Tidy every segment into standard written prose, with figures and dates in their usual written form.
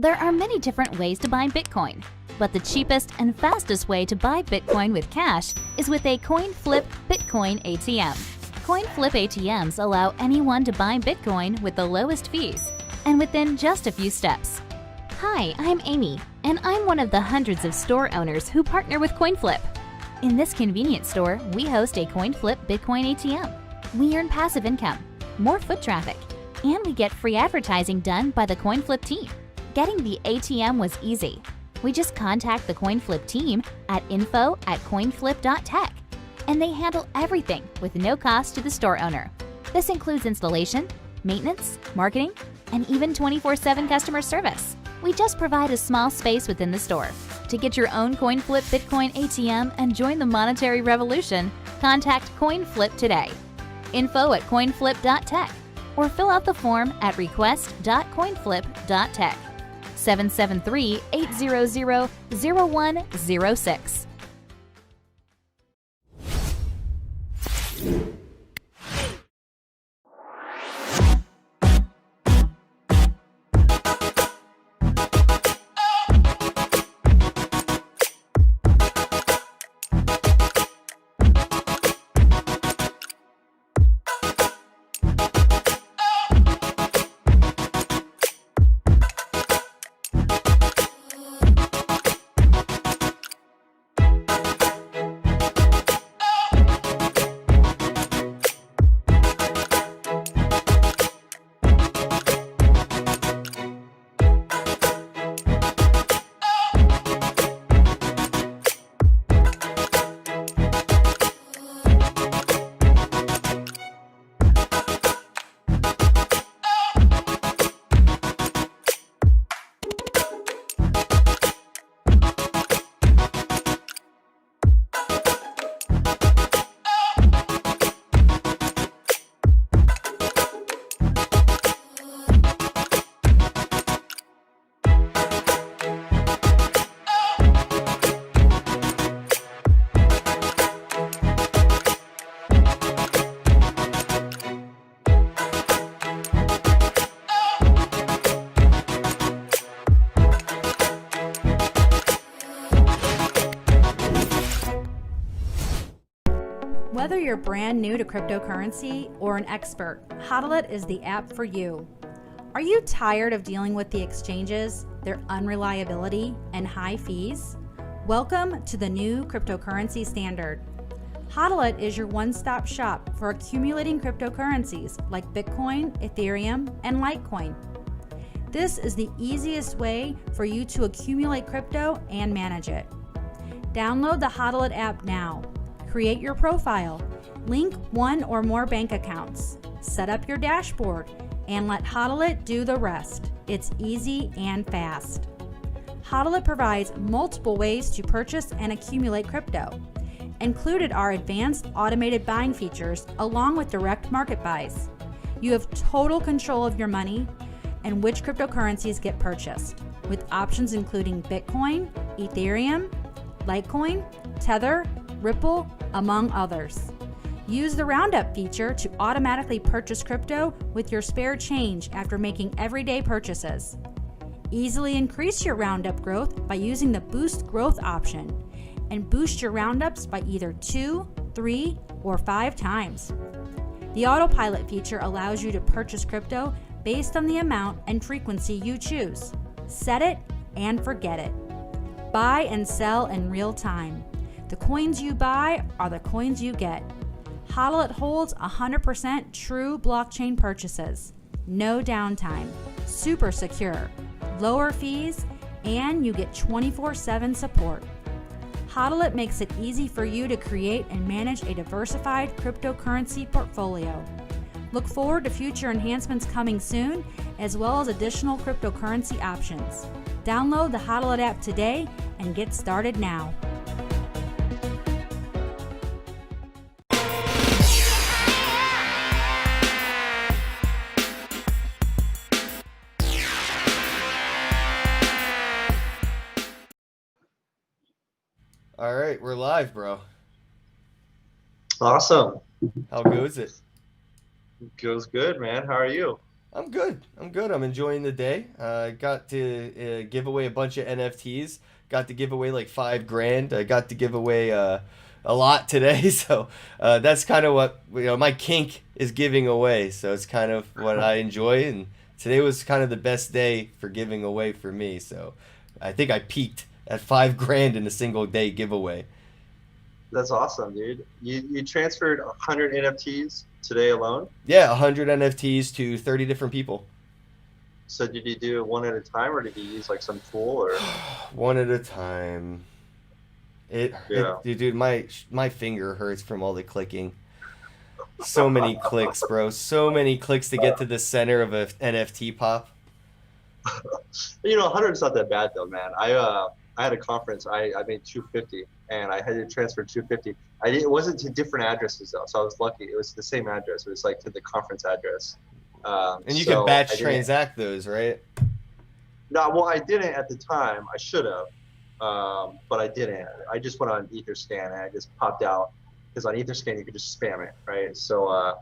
There are many different ways to buy Bitcoin, but the cheapest and fastest way to buy Bitcoin with cash is with a coin flip Bitcoin ATM. Coin flip ATMs allow anyone to buy Bitcoin with the lowest fees and within just a few steps. Hi, I'm Amy, and I'm one of the hundreds of store owners who partner with CoinFlip. In this convenient store, we host a CoinFlip Bitcoin ATM. We earn passive income, more foot traffic, and we get free advertising done by the CoinFlip team. Getting the ATM was easy. We just contact the CoinFlip team at info@coinflip.tech, and they handle everything with no cost to the store owner. This includes installation, maintenance, marketing, and even 24/7 customer service. We just provide a small space within the store. To get your own CoinFlip Bitcoin ATM and join the monetary revolution, contact CoinFlip today. info@coinflip.tech or fill out the form at request.coinflip.tech. 773-800-0106. Whether you're brand new to cryptocurrency or an expert, Hodl is the app for you. Are you tired of dealing with the exchanges, their unreliability, and high fees? Welcome to the new cryptocurrency standard. Hodl is your one-stop shop for accumulating cryptocurrencies like Bitcoin, Ethereum, and Litecoin. This is the easiest way for you to accumulate crypto and manage it. Download the Hodl app now. Create your profile, link one or more bank accounts, set up your dashboard, and let Hodl do the rest. It's easy and fast. Hodl provides multiple ways to purchase and accumulate crypto. Included are advanced automated buying features along with direct market buys. You have total control of your money and which cryptocurrencies get purchased, with options including Bitcoin, Ethereum, Litecoin, Tether, Ripple, among others. Use the Roundup feature to automatically purchase crypto with your spare change after making everyday purchases. Easily increase your Roundup growth by using the Boost Growth option and boost your Roundups by either 2, 3, or 5 times. The Autopilot feature allows you to purchase crypto based on the amount and frequency you choose. Set it and forget it. Buy and sell in real time. The coins you buy are the coins you get. Hodl holds 100% true blockchain purchases. No downtime. Super secure. Lower fees, and you get 24/7 support. Hodl makes it easy for you to create and manage a diversified cryptocurrency portfolio. Look forward to future enhancements coming soon, as well as additional cryptocurrency options. Download the Hodl app today and get started now. All right, we're live, bro. Awesome. How goes it? Goes good, man. How are you? I'm good. I'm good. I'm enjoying the day. Got to give away a bunch of NFTs. Got to give away like 5 grand. I got to give away a lot today. So that's kind of what my kink is giving away. So it's kind of what I enjoy. And today was kind of the best day for giving away for me. So I think I peaked at 5 grand in a single day giveaway. That's awesome, dude. You transferred 100 NFTs today alone. Yeah, 100 NFTs to 30 different people. So did you do it one at a time, or did you use like some tool, or? One at a time. Yeah. Dude, my finger hurts from all the clicking. So many clicks, bro. So many clicks to get to the center of a NFT pop. 100 is not that bad though, man. I had a conference. I made 250, and I had to transfer 250. It wasn't to different addresses though, so I was lucky. It was the same address. It was like to the conference address. And you can batch transact those, right? No, well, I didn't at the time. I should have, but I didn't. I just went on Etherscan and I just popped out, because on Etherscan you could just spam it, right? So I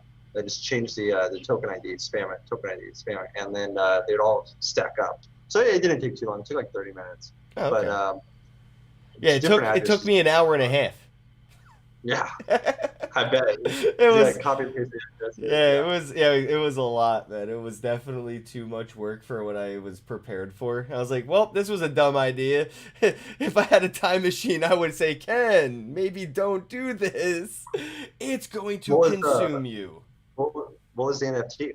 just changed the token ID, spam it, token ID, spam it, and then they'd all stack up. So it didn't take too long. It took like 30 minutes. Oh, okay. But yeah, it took me an hour and a half. Yeah, I bet. It was like copy and paste the address. Yeah, it was a lot, man. It was definitely too much work for what I was prepared for. I was like, well, this was a dumb idea. If I had a time machine, I would say, Ken, maybe don't do this. It's going to consume you. What was the NFT?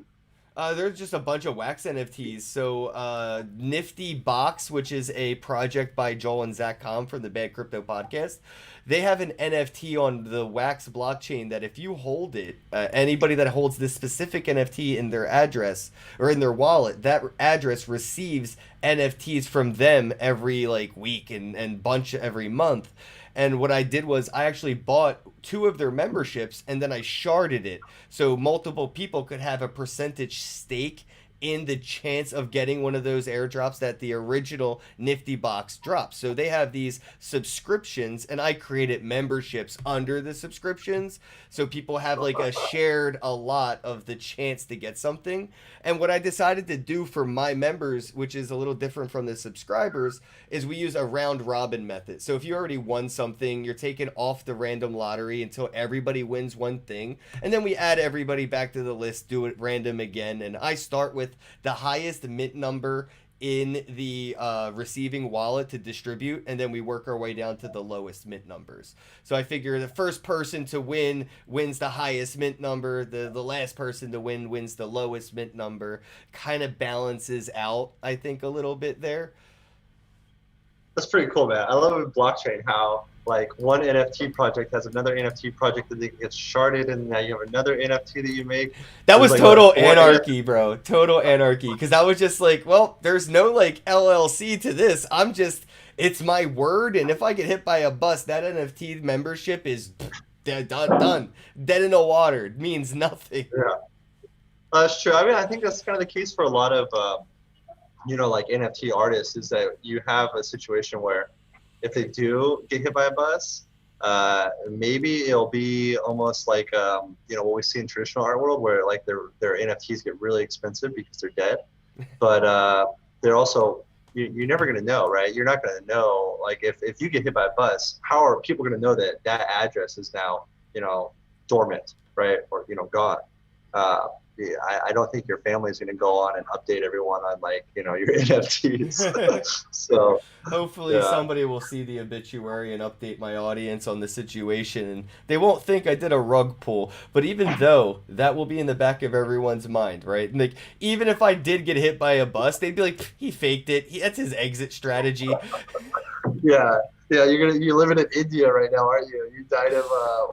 There's just a bunch of wax NFTs. So, Nifty Box, which is a project by Joel and Zach Com from the Bad Crypto Podcast, they have an NFT on the Wax blockchain that if you hold it, anybody that holds this specific NFT in their address or in their wallet, that address receives NFTs from them every week and bunch every month. And what I did was I actually bought 2 of their memberships and then I sharded it so multiple people could have a percentage stake in the chance of getting one of those airdrops that the original Nifty Box drops. So they have these subscriptions and I created memberships under the subscriptions so people have a shared a lot of the chance to get something. And what I decided to do for my members, which is a little different from the subscribers, is we use a round robin method. So if you already won something, you're taken off the random lottery until everybody wins one thing. And then we add everybody back to the list, do it random again. And I start with the highest mint number in the receiving wallet to distribute, and then we work our way down to the lowest mint numbers. So I figure the first person to win wins the highest mint number, the last person to win wins the lowest mint number. Kind of balances out, I think, a little bit there. That's pretty cool, man. I love with blockchain how one NFT project has another NFT project that gets sharded, and now you have another NFT that you make. That was total anarchy, bro. Total anarchy. Because I was just well, there's no LLC to this. It's my word, and if I get hit by a bus, that NFT membership is done. Dead in the water. It means nothing. Yeah, that's true. I mean, I think that's kind of the case for a lot of, NFT artists, is that you have a situation where if they do get hit by a bus, maybe it'll be almost like what we see in traditional art world, where their NFTs get really expensive because they're dead. But they're also you're never gonna know, right? You're not gonna know if you get hit by a bus, how are people gonna know that address is now dormant, right, or gone? I don't think your family is going to go on and update everyone on your NFTs. So hopefully somebody will see the obituary and update my audience on the situation, and they won't think I did a rug pull. But even though that will be in the back of everyone's mind, right? And even if I did get hit by a bus, they'd be like, he faked it. That's his exit strategy. Yeah. Yeah, you're living in India right now, aren't you? You died of a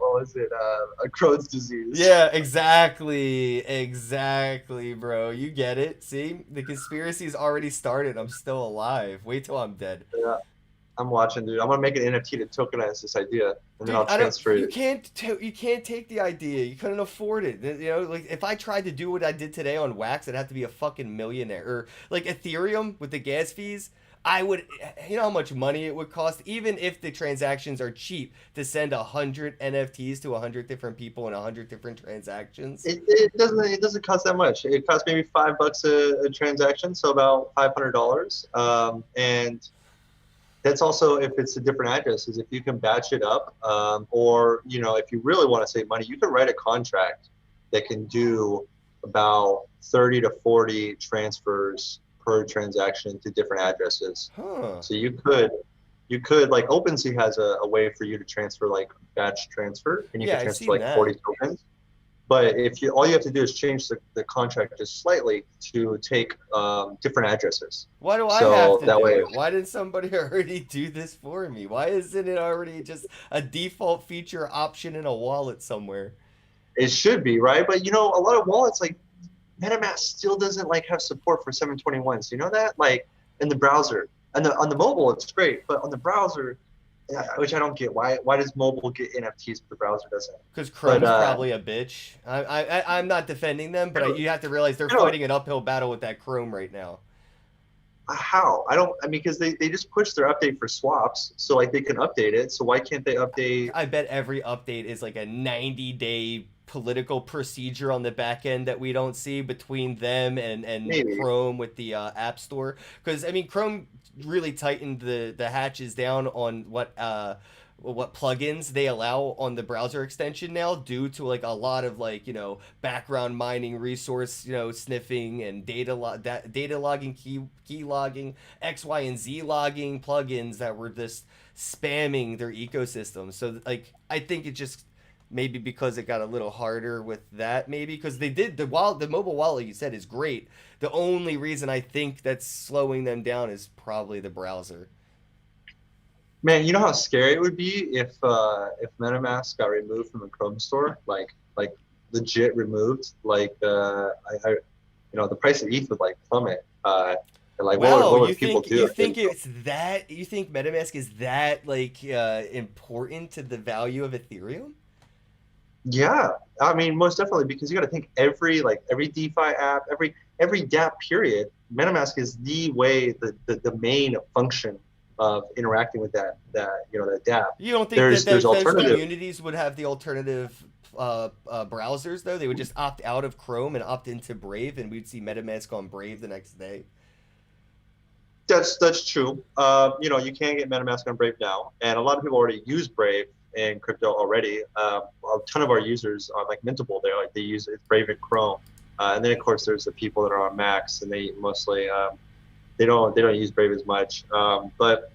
Crohn's disease. Yeah, exactly, bro. You get it. See, the conspiracy's already started. I'm still alive. Wait till I'm dead. Yeah, I'm watching, dude. I'm gonna make an NFT to tokenize this idea, and then I'll transfer it. You can't take the idea. You couldn't afford it. If I tried to do what I did today on Wax, I'd have to be a fucking millionaire. Or Ethereum with the gas fees. I would, you know how much money it would cost, even if the transactions are cheap, to send 100 NFTs to 100 different people in 100 different transactions. It doesn't cost that much. It costs maybe $5 a transaction, so about $500. And that's also if it's a different addresses. If you can batch it up, or if you really want to save money, you can write a contract that can do about 30 to 40 transfers per transaction to different addresses. Huh. So you could like OpenSea has a way for you to transfer like batch transfer, and you Yeah, can I've transfer seen like that. 40 tokens. But if you all you have to do is change the contract just slightly to take different addresses. Why do I have So to that do way, it? Why did somebody already do this for me? Why isn't it already just a default feature option in a wallet somewhere? it should be, right? But a lot of wallets like MetaMask still doesn't like have support for 721s. You know that? Like in the browser. And on the mobile it's great, but on the browser, yeah, which I don't get. Why does mobile get NFTs but the browser doesn't? Because But Chrome's probably a bitch. I'm not defending them, but you have to realize they're you know, fighting an uphill battle with that Chrome right now. how? I mean, because they just pushed their update for swaps, so like they can update it. So why can't they update? I bet every update is like a 90-day political procedure on the back end that we don't see between them and Maybe. Chrome with the App Store. Because I mean, Chrome really tightened the hatches down on what plugins they allow on the browser extension now, due to like a lot of like background mining, resource sniffing, and data logging, key logging, X, Y, and Z logging plugins that were just spamming their ecosystem. So like I think it just maybe because it got a little harder with that, maybe because they did the mobile wallet you said is great. The only reason I think that's slowing them down is probably the browser. Man, you know how scary it would be if MetaMask got removed from the Chrome store, like legit removed. Like the price of ETH would like plummet. And like Wow, what you would people think do? it's that you think MetaMask is that like important to the value of Ethereum? Yeah, I mean most definitely because you got to think every DeFi app, every dApp period, MetaMask is the way the main function of interacting with that dApp. You don't think that There's those alternative. communities would have the alternative browsers though? They would just opt out of Chrome and opt into Brave, and we'd see MetaMask on Brave the next day. That's true. You can get MetaMask on Brave now, and a lot of people already use Brave in crypto already. A ton of our users are like Mintable. They use it, Brave and Chrome, and then of course there's the people that are on Macs, and they mostly they don't use Brave as much. But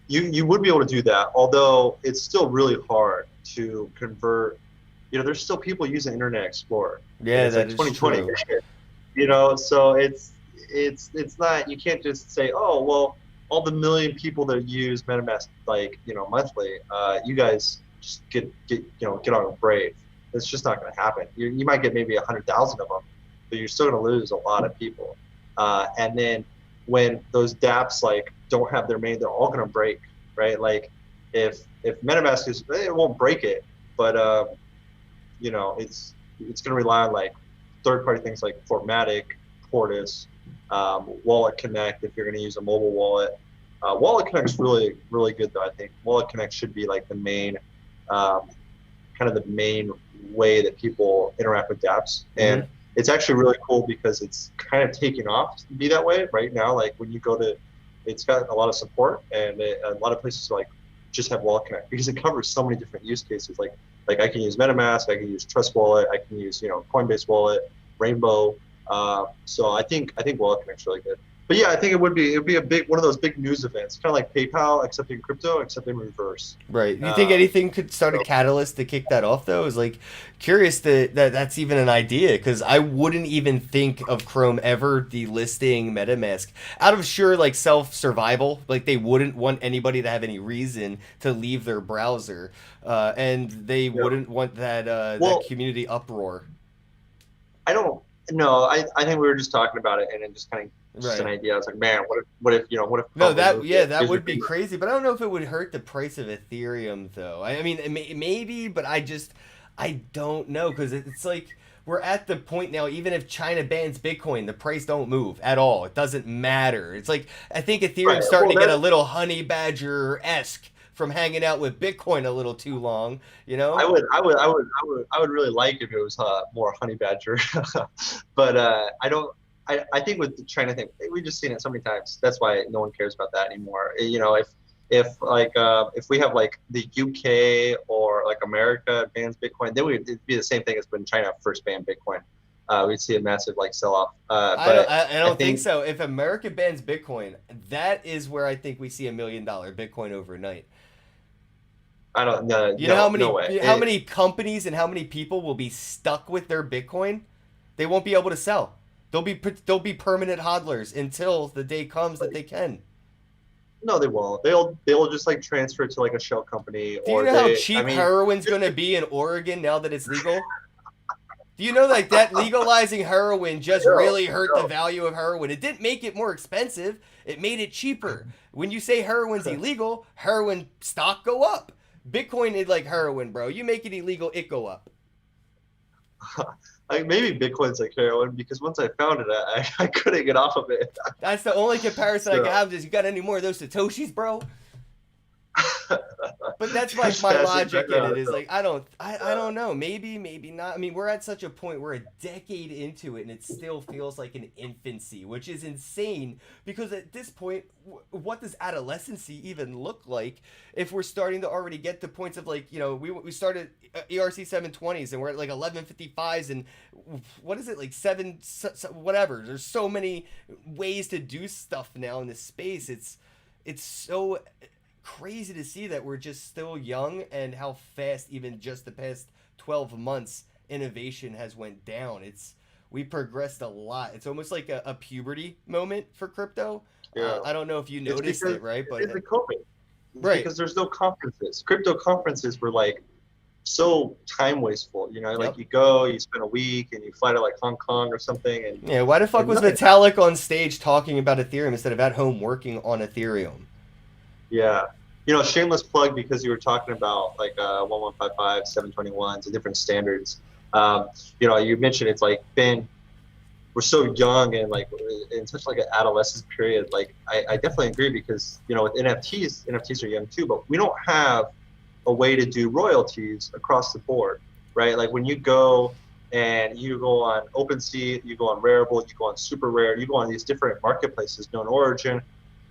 you would be able to do that, although it's still really hard to convert. There's still people using Internet Explorer. Yeah, It's that like is 2020. true. So it's not, you can't just say, oh well, all the million people that use MetaMask monthly, you guys just get on Brave. It's just not going to happen. You might get maybe 100,000 of them, but you're still going to lose a lot of people. And then when those dApps like don't have their main, they're all going to break, right? Like if MetaMask it won't break it, but it's going to rely on like third-party things like Fortmatic, Portis, Wallet Connect if you're going to use a mobile wallet. Wallet Connect's really, really good though. I think Wallet Connect should be like the main, kind of the main way that people interact with dApps. And it's actually really cool because it's kind of taking off to be that way right now. Like when you go to, it's got a lot of support, and a lot of places like just have Wallet Connect because it covers so many different use cases. Like I can use MetaMask, I can use Trust Wallet, I can use Coinbase Wallet, Rainbow. So I think Wallet Connect's really good. But yeah, I think it would be a big one of those big news events, kind of like PayPal, except in crypto, except in reverse. Right. You think anything could start a catalyst to kick that off, though? I was like curious that's even an idea, because I wouldn't even think of Chrome ever delisting MetaMask out of sheer like self-survival. Like they wouldn't want anybody to have any reason to leave their browser, and they wouldn't want that community uproar. I don't know. I think we were just talking about it, and it just kind of just an idea. I was like, man, what if no, that would be crazy, but I don't know if it would hurt the price of Ethereum though. I mean, maybe, but I don't know, because it's like we're at the point now. Even if China bans Bitcoin, the price don't move at all. It doesn't matter. It's like I think Right. Ethereum's starting Well, to get a that little honey badger esque from hanging out with Bitcoin a little too long. You I know? would, I would, I would, I would, I would really like if it was more honey badger, but I don't. I think with the China thing, we've just seen it so many times. That's why no one cares about that anymore. You know, if we have like the UK or like America bans Bitcoin, then it'd be the same thing as when China first banned Bitcoin. We'd see a massive like sell off. But I I don't think think so. If America bans Bitcoin, that is where I think we see $1 million Bitcoin overnight. I don't. No, You know how no way. how many companies and how many people will be stuck with their Bitcoin? They won't be able to sell. They'll be permanent hodlers until the day comes that they can. No, they won't. They'll just like transfer it to like a shell company Do you or know how I cheap mean, heroin's going to be in Oregon now that it's legal? Do you know like that legalizing heroin just no, really hurt the no. value of heroin? It didn't make it more expensive. It made it cheaper. When you say heroin's illegal, heroin stock go up. Bitcoin is like heroin, bro. You make it illegal, it go up. Like maybe Bitcoin's like heroin because once I found it, I couldn't get off of it. That's the only comparison I can So have. Is you got any more of those satoshis, bro? But that's like my that's logic exactly in how it I is felt. like I don't know, maybe not. I mean, we're at such a point, we're a decade into it and it still feels like an infancy, which is insane because at this point what does adolescency even look like if we're starting to already get to points of like, you know, we started ERC 720s and we're at like 1155s and what is it, like 7 whatever. There's so many ways to do stuff now in this space. It's so crazy to see that we're just still young and how fast even just the past 12 months innovation has went down. We progressed a lot. It's almost like a puberty moment for crypto. Yeah, I don't know if you it's noticed because it, right? it's But the COVID. It's right. because there's no conferences. Crypto conferences were like so time wasteful. You know, like Yep. you go, you spend a week, and you fly to like Hong Kong or something, Yeah, why the fuck and was nothing. Vitalik on stage talking about Ethereum instead of at home working on Ethereum? Yeah. You know, shameless plug because you were talking about like 1155, 721s, and different standards. You know, you mentioned it's like been we're so young and like in such like an adolescence period. Like I definitely agree because you know with NFTs are young too, but we don't have a way to do royalties across the board, right? Like when you go and you go on OpenSea, you go on Rarible, you go on Super Rare, you go on these different marketplaces, known origin,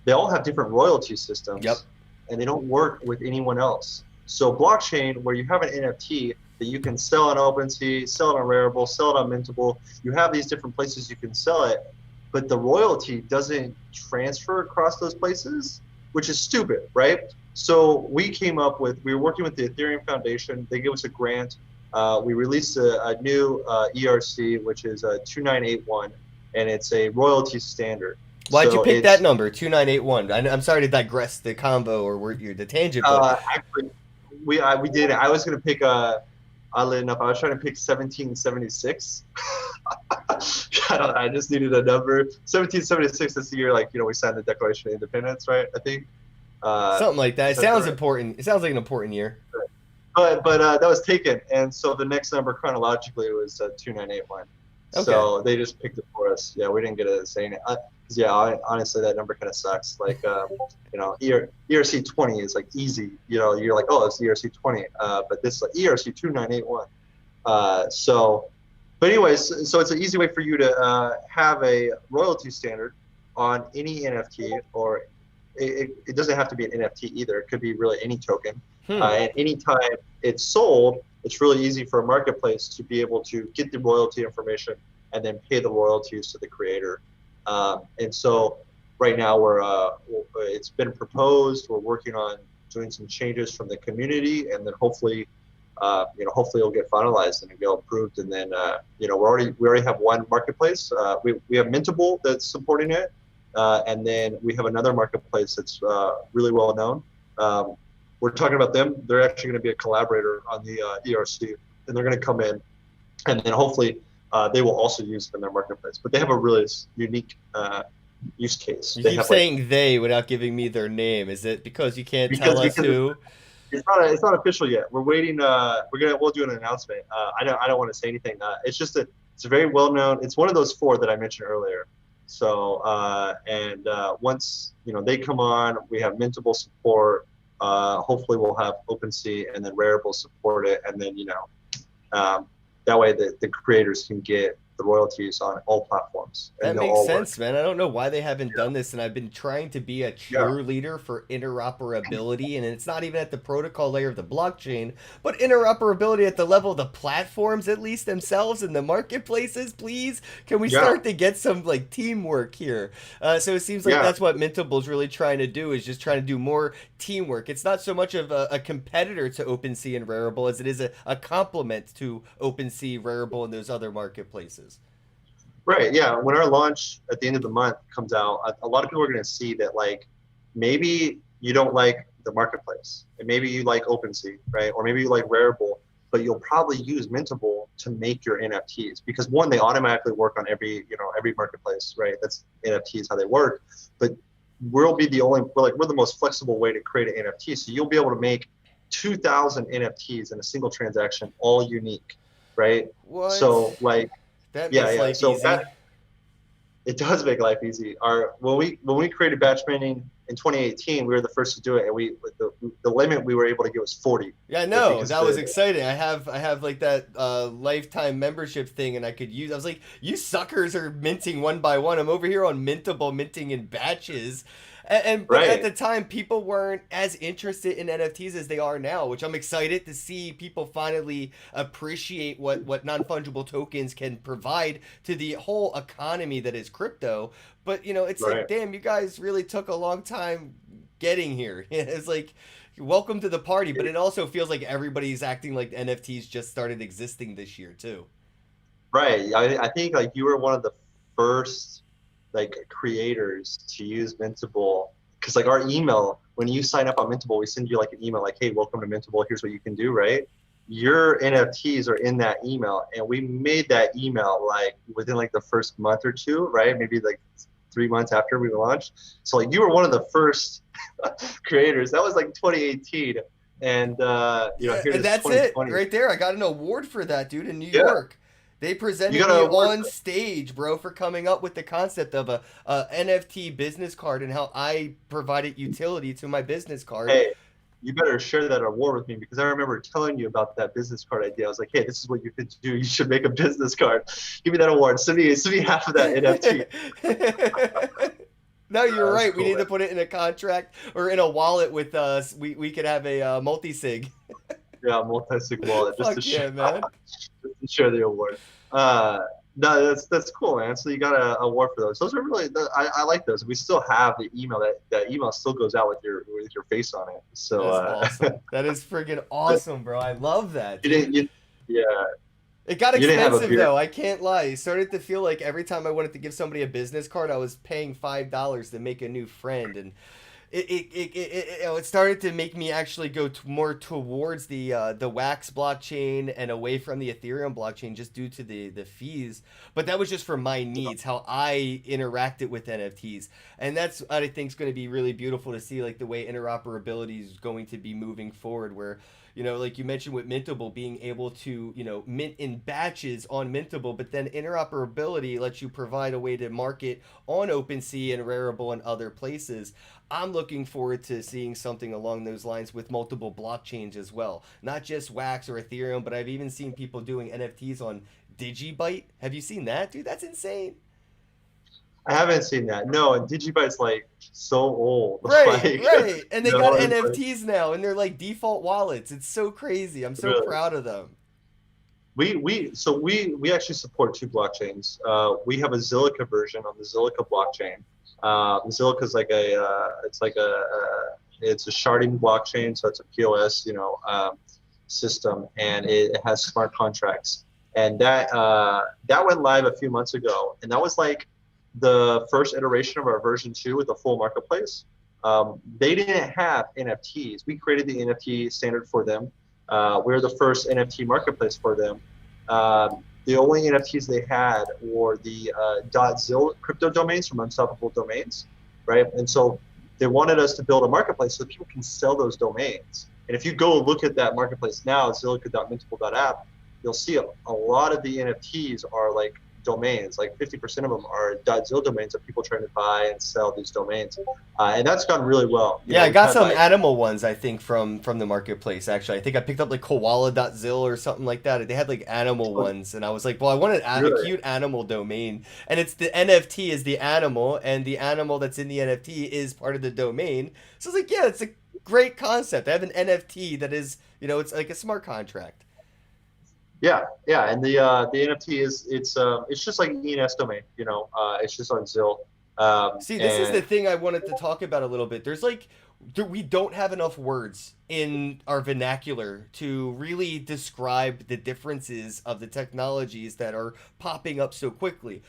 they all have different royalty Yep. systems and they don't work with anyone else. So blockchain, where you have an NFT that you can sell on OpenSea, sell it on Rarible, sell it on Mintable, you have these different places you can sell it, but the royalty doesn't transfer across those places, which is stupid, right? So we were working with the Ethereum Foundation. They gave us a grant. We released a new ERC, which is a 2981, and it's a royalty standard. Why'd you So pick that it's number, 2981? I'm sorry to digress the combo or the tangent, but actually we did it. I was gonna pick oddly enough, I was trying to pick 1776. I just needed a number. 1776 is the year, like, you know, we signed the Declaration of Independence, right? I think. something like that. It Is that sounds correct? important. It sounds like an important year. But that was taken, and so the next number chronologically was 2981. Okay. So they just picked it for us. Yeah, we didn't get a say in it. Honestly, that number kind of sucks. Like, you know, ERC 20 is like easy. You know, you're like, oh, it's ERC 20. But this like ERC 2981. But anyways, so it's an easy way for you to have a royalty standard on any NFT, or it doesn't have to be an NFT either. It could be really any token. And anytime it's sold, it's really easy for a marketplace to be able to get the royalty information and then pay the royalties to the creator. And so right now it's been proposed. We're working on doing some changes from the community, and then hopefully it'll get finalized and get approved. And then we already have one marketplace. We have Mintable that's supporting it, and then we have another marketplace that's really well known. We're talking about them. They're actually going to be a collaborator on the ERC, and they're going to come in, and then hopefully they will also use it in their marketplace. But they have a really unique use case. You They keep have saying they without giving me their name. Is it because you can't tell us because who? It's not official yet. We're waiting. We'll do an announcement. I don't want to say anything. It's just that it's very well known. It's one of those four that I mentioned earlier. So once they come on, we have Mintable support. Hopefully we'll have OpenSea, and then Rare will support it, and then that way the creators can get the royalties on all platforms. That makes sense, man. I don't know why they haven't done this, and I've been trying to be a cheerleader for interoperability, and it's not even at the protocol layer of the blockchain, but interoperability at the level of the platforms, at least themselves, and the marketplaces. Please, can we start to get some like teamwork here? So it seems like that's what Mintable's really trying to do, is just trying to do more teamwork. It's not so much of a competitor to OpenSea and Rarible as it is a complement to OpenSea, Rarible, and those other marketplaces. Right. Yeah. When our launch at the end of the month comes out, a lot of people are going to see that, like, maybe you don't like the marketplace, and maybe you like OpenSea, right? Or maybe you like Rarible, but you'll probably use Mintable to make your NFTs, because one, they automatically work on every marketplace, right? That's NFTs, how they work. But we're the most flexible way to create an NFT. So you'll be able to make 2,000 NFTs in a single transaction, all unique, right? What? So like. That makes life easy. It does make life easy. When we created batch minting in 2018, we were the first to do it, and the limit we were able to get was 40. Yeah, I know. That was exciting. I have like that lifetime membership thing, and I was like, you suckers are minting one by one. I'm over here on Mintable minting in batches. But at the time, people weren't as interested in NFTs as they are now, which I'm excited to see people finally appreciate what non-fungible tokens can provide to the whole economy that is crypto. But, it's like, damn, you guys really took a long time getting here. It's like, welcome to the party, but it also feels like everybody's acting like NFTs just started existing this year, too. Right. I think, like, you were one of the first creators to use Mintable, because like our email, when you sign up on Mintable, we send you like an email like, hey, welcome to Mintable, here's what you can do, right? Your NFTs are in that email, and we made that email like within like the first month or two, right? Maybe like 3 months after we launched. So like you were one of the first creators. That was like 2018, and and that's it right there. I got an award for that, dude, in New York. They presented me on stage, bro, for coming up with the concept of a NFT business card and how I provided utility to my business card. Hey, you better share that award with me, because I remember telling you about that business card idea. I was like, hey, this is what you could do. You should make a business card. Give me that award. Send me half of that NFT. No, you're right. Cool, we need to put it in a contract or in a wallet with us. We could have a multi-sig. Yeah, multi-sig wallet. Fuck yeah, man. Just to share the award. No, that's cool, man. So you got an award for those. Those are really, I like those. We still have the email. That email still goes out with your face on it. So that's awesome. That is friggin' awesome, bro. I love that. Yeah. It got expensive though. I can't lie. It started to feel like every time I wanted to give somebody a business card, I was paying $5 to make a new friend, and it started to make me actually go more towards the Wax blockchain and away from the Ethereum blockchain, just due to the fees. But that was just for my needs, how I interacted with NFTs, and that's, I think, is going to be really beautiful to see, like the way interoperability is going to be moving forward, where, like you mentioned with Mintable, being able to, mint in batches on Mintable, but then interoperability lets you provide a way to market on OpenSea and Rarible and other places. I'm looking forward to seeing something along those lines with multiple blockchains as well. Not just Wax or Ethereum, but I've even seen people doing NFTs on Digibyte. Have you seen that, dude? That's insane. I haven't seen that. No, and Digibyte's like so old. Right, right. And they got NFTs now, and they're like default wallets. It's so crazy. I'm so proud of them. We actually support two blockchains. We have a Zilliqa version on the Zilliqa blockchain. Zilliqa is like it's a sharding blockchain, so it's a POS, system, and it has smart contracts. And that went live a few months ago, and that was like the first iteration of our version 2 with the full marketplace. They didn't have NFTs. We created the NFT standard for them. We're the first NFT marketplace for them. The only NFTs they had were the .zil crypto domains from Unstoppable Domains, right? And so they wanted us to build a marketplace so people can sell those domains. And if you go look at that marketplace now, Zilliqa.Mintable.app, you'll see a lot of the NFTs are like domains. Like 50% of them are .zil domains of people trying to buy and sell these domains, and that's gone really well. Yeah, I We've got had some like animal ones, I think, from the marketplace, actually. I think I picked up like koala.zil or something like that. They had like animal ones, and I was like, well, I want a really. cute animal domain. And it's the NFT is the animal, and the animal that's in the NFT is part of the domain. So it's like, yeah, it's a great concept. I have an NFT that is, it's like a smart contract. Yeah, yeah, and the NFT is it's just like ENS domain, it's just on Zil, See, this is the and thing I wanted to talk about a little bit. We don't have enough words in our vernacular to really describe the differences of the technologies that are popping up so quickly.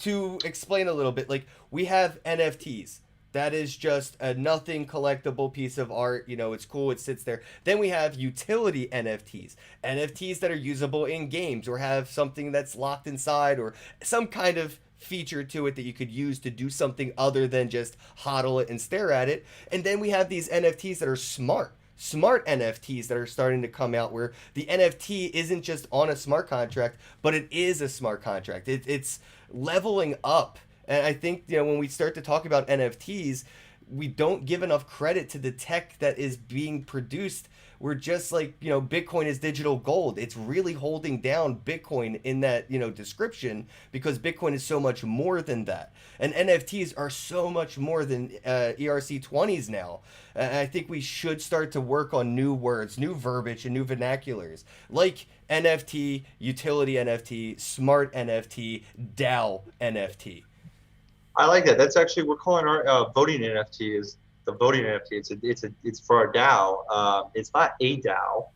To explain a little bit, like we have NFTs. That is just a nothing collectible piece of art. It's cool, it sits there. Then we have utility NFTs. NFTs that are usable in games or have something that's locked inside or some kind of feature to it that you could use to do something other than just hodl it and stare at it. And then we have these NFTs that are smart NFTs that are starting to come out where the NFT isn't just on a smart contract, but it is a smart contract. It's leveling up. And I think, when we start to talk about NFTs, we don't give enough credit to the tech that is being produced. We're just like, Bitcoin is digital gold. It's really holding down Bitcoin in that, description because Bitcoin is so much more than that. And NFTs are so much more than ERC20s now. I think we should start to work on new words, new verbiage, and new vernaculars like NFT, utility NFT, smart NFT, DAO NFT. I like that. That's actually we're calling our voting NFT is the voting NFT. It's for our DAO. It's not a DAO.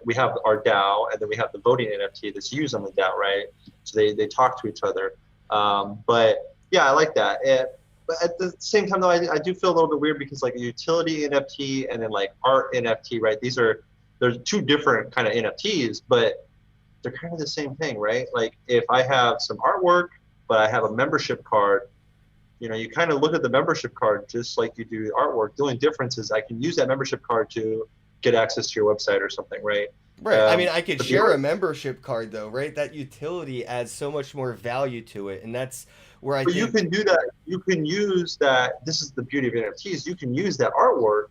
We have our DAO, and then we have the voting NFT that's used on the DAO, right? So they talk to each other. But yeah, I like that. But at the same time, though, I do feel a little bit weird because like a utility NFT and then like art NFT, right? There's two different kind of NFTs, but they're kind of the same thing, right? Like if I have some artwork, but I have a membership card, you kind of look at the membership card just like you do artwork. The only difference is I can use that membership card to get access to your website or something, right? Right. I mean, I could But share a membership card though, right? That utility adds so much more value to it, and that's where I but think you can do that. You can use that. This is the beauty of NFTs. You can use that artwork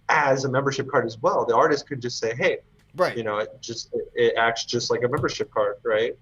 as a membership card as well. The artist could just say, hey, right. it acts just like a membership card, right?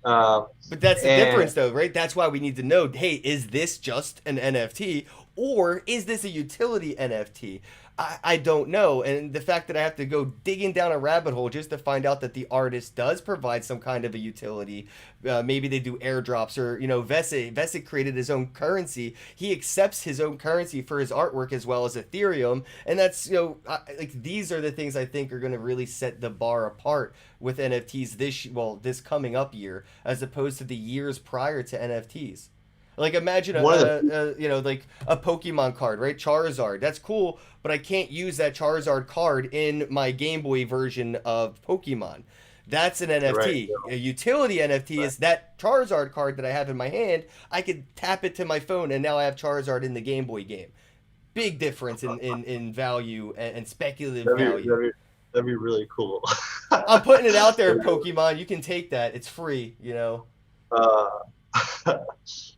Um, But that's the and difference, though, right? That's why we need to know, hey, is this just an NFT or is this a utility NFT? I don't know. And the fact that I have to go digging down a rabbit hole just to find out that the artist does provide some kind of a utility. Maybe they do airdrops or, Vesic created his own currency. He accepts his own currency for his artwork as well as Ethereum. And that's, like these are the things I think are going to really set the bar apart with NFTs this coming up year as opposed to the years prior to NFTs. Like imagine like a Pokemon card, right? Charizard. That's cool, but I can't use that Charizard card in my Game Boy version of Pokemon. That's an NFT. right, A utility NFT is that Charizard card that I have in my hand. I could tap it to my phone, and now I have Charizard in the Game Boy game. Big difference in value and speculative value. that'd be really cool. I'm putting it out there, Pokemon. You can take that. It's free, uh,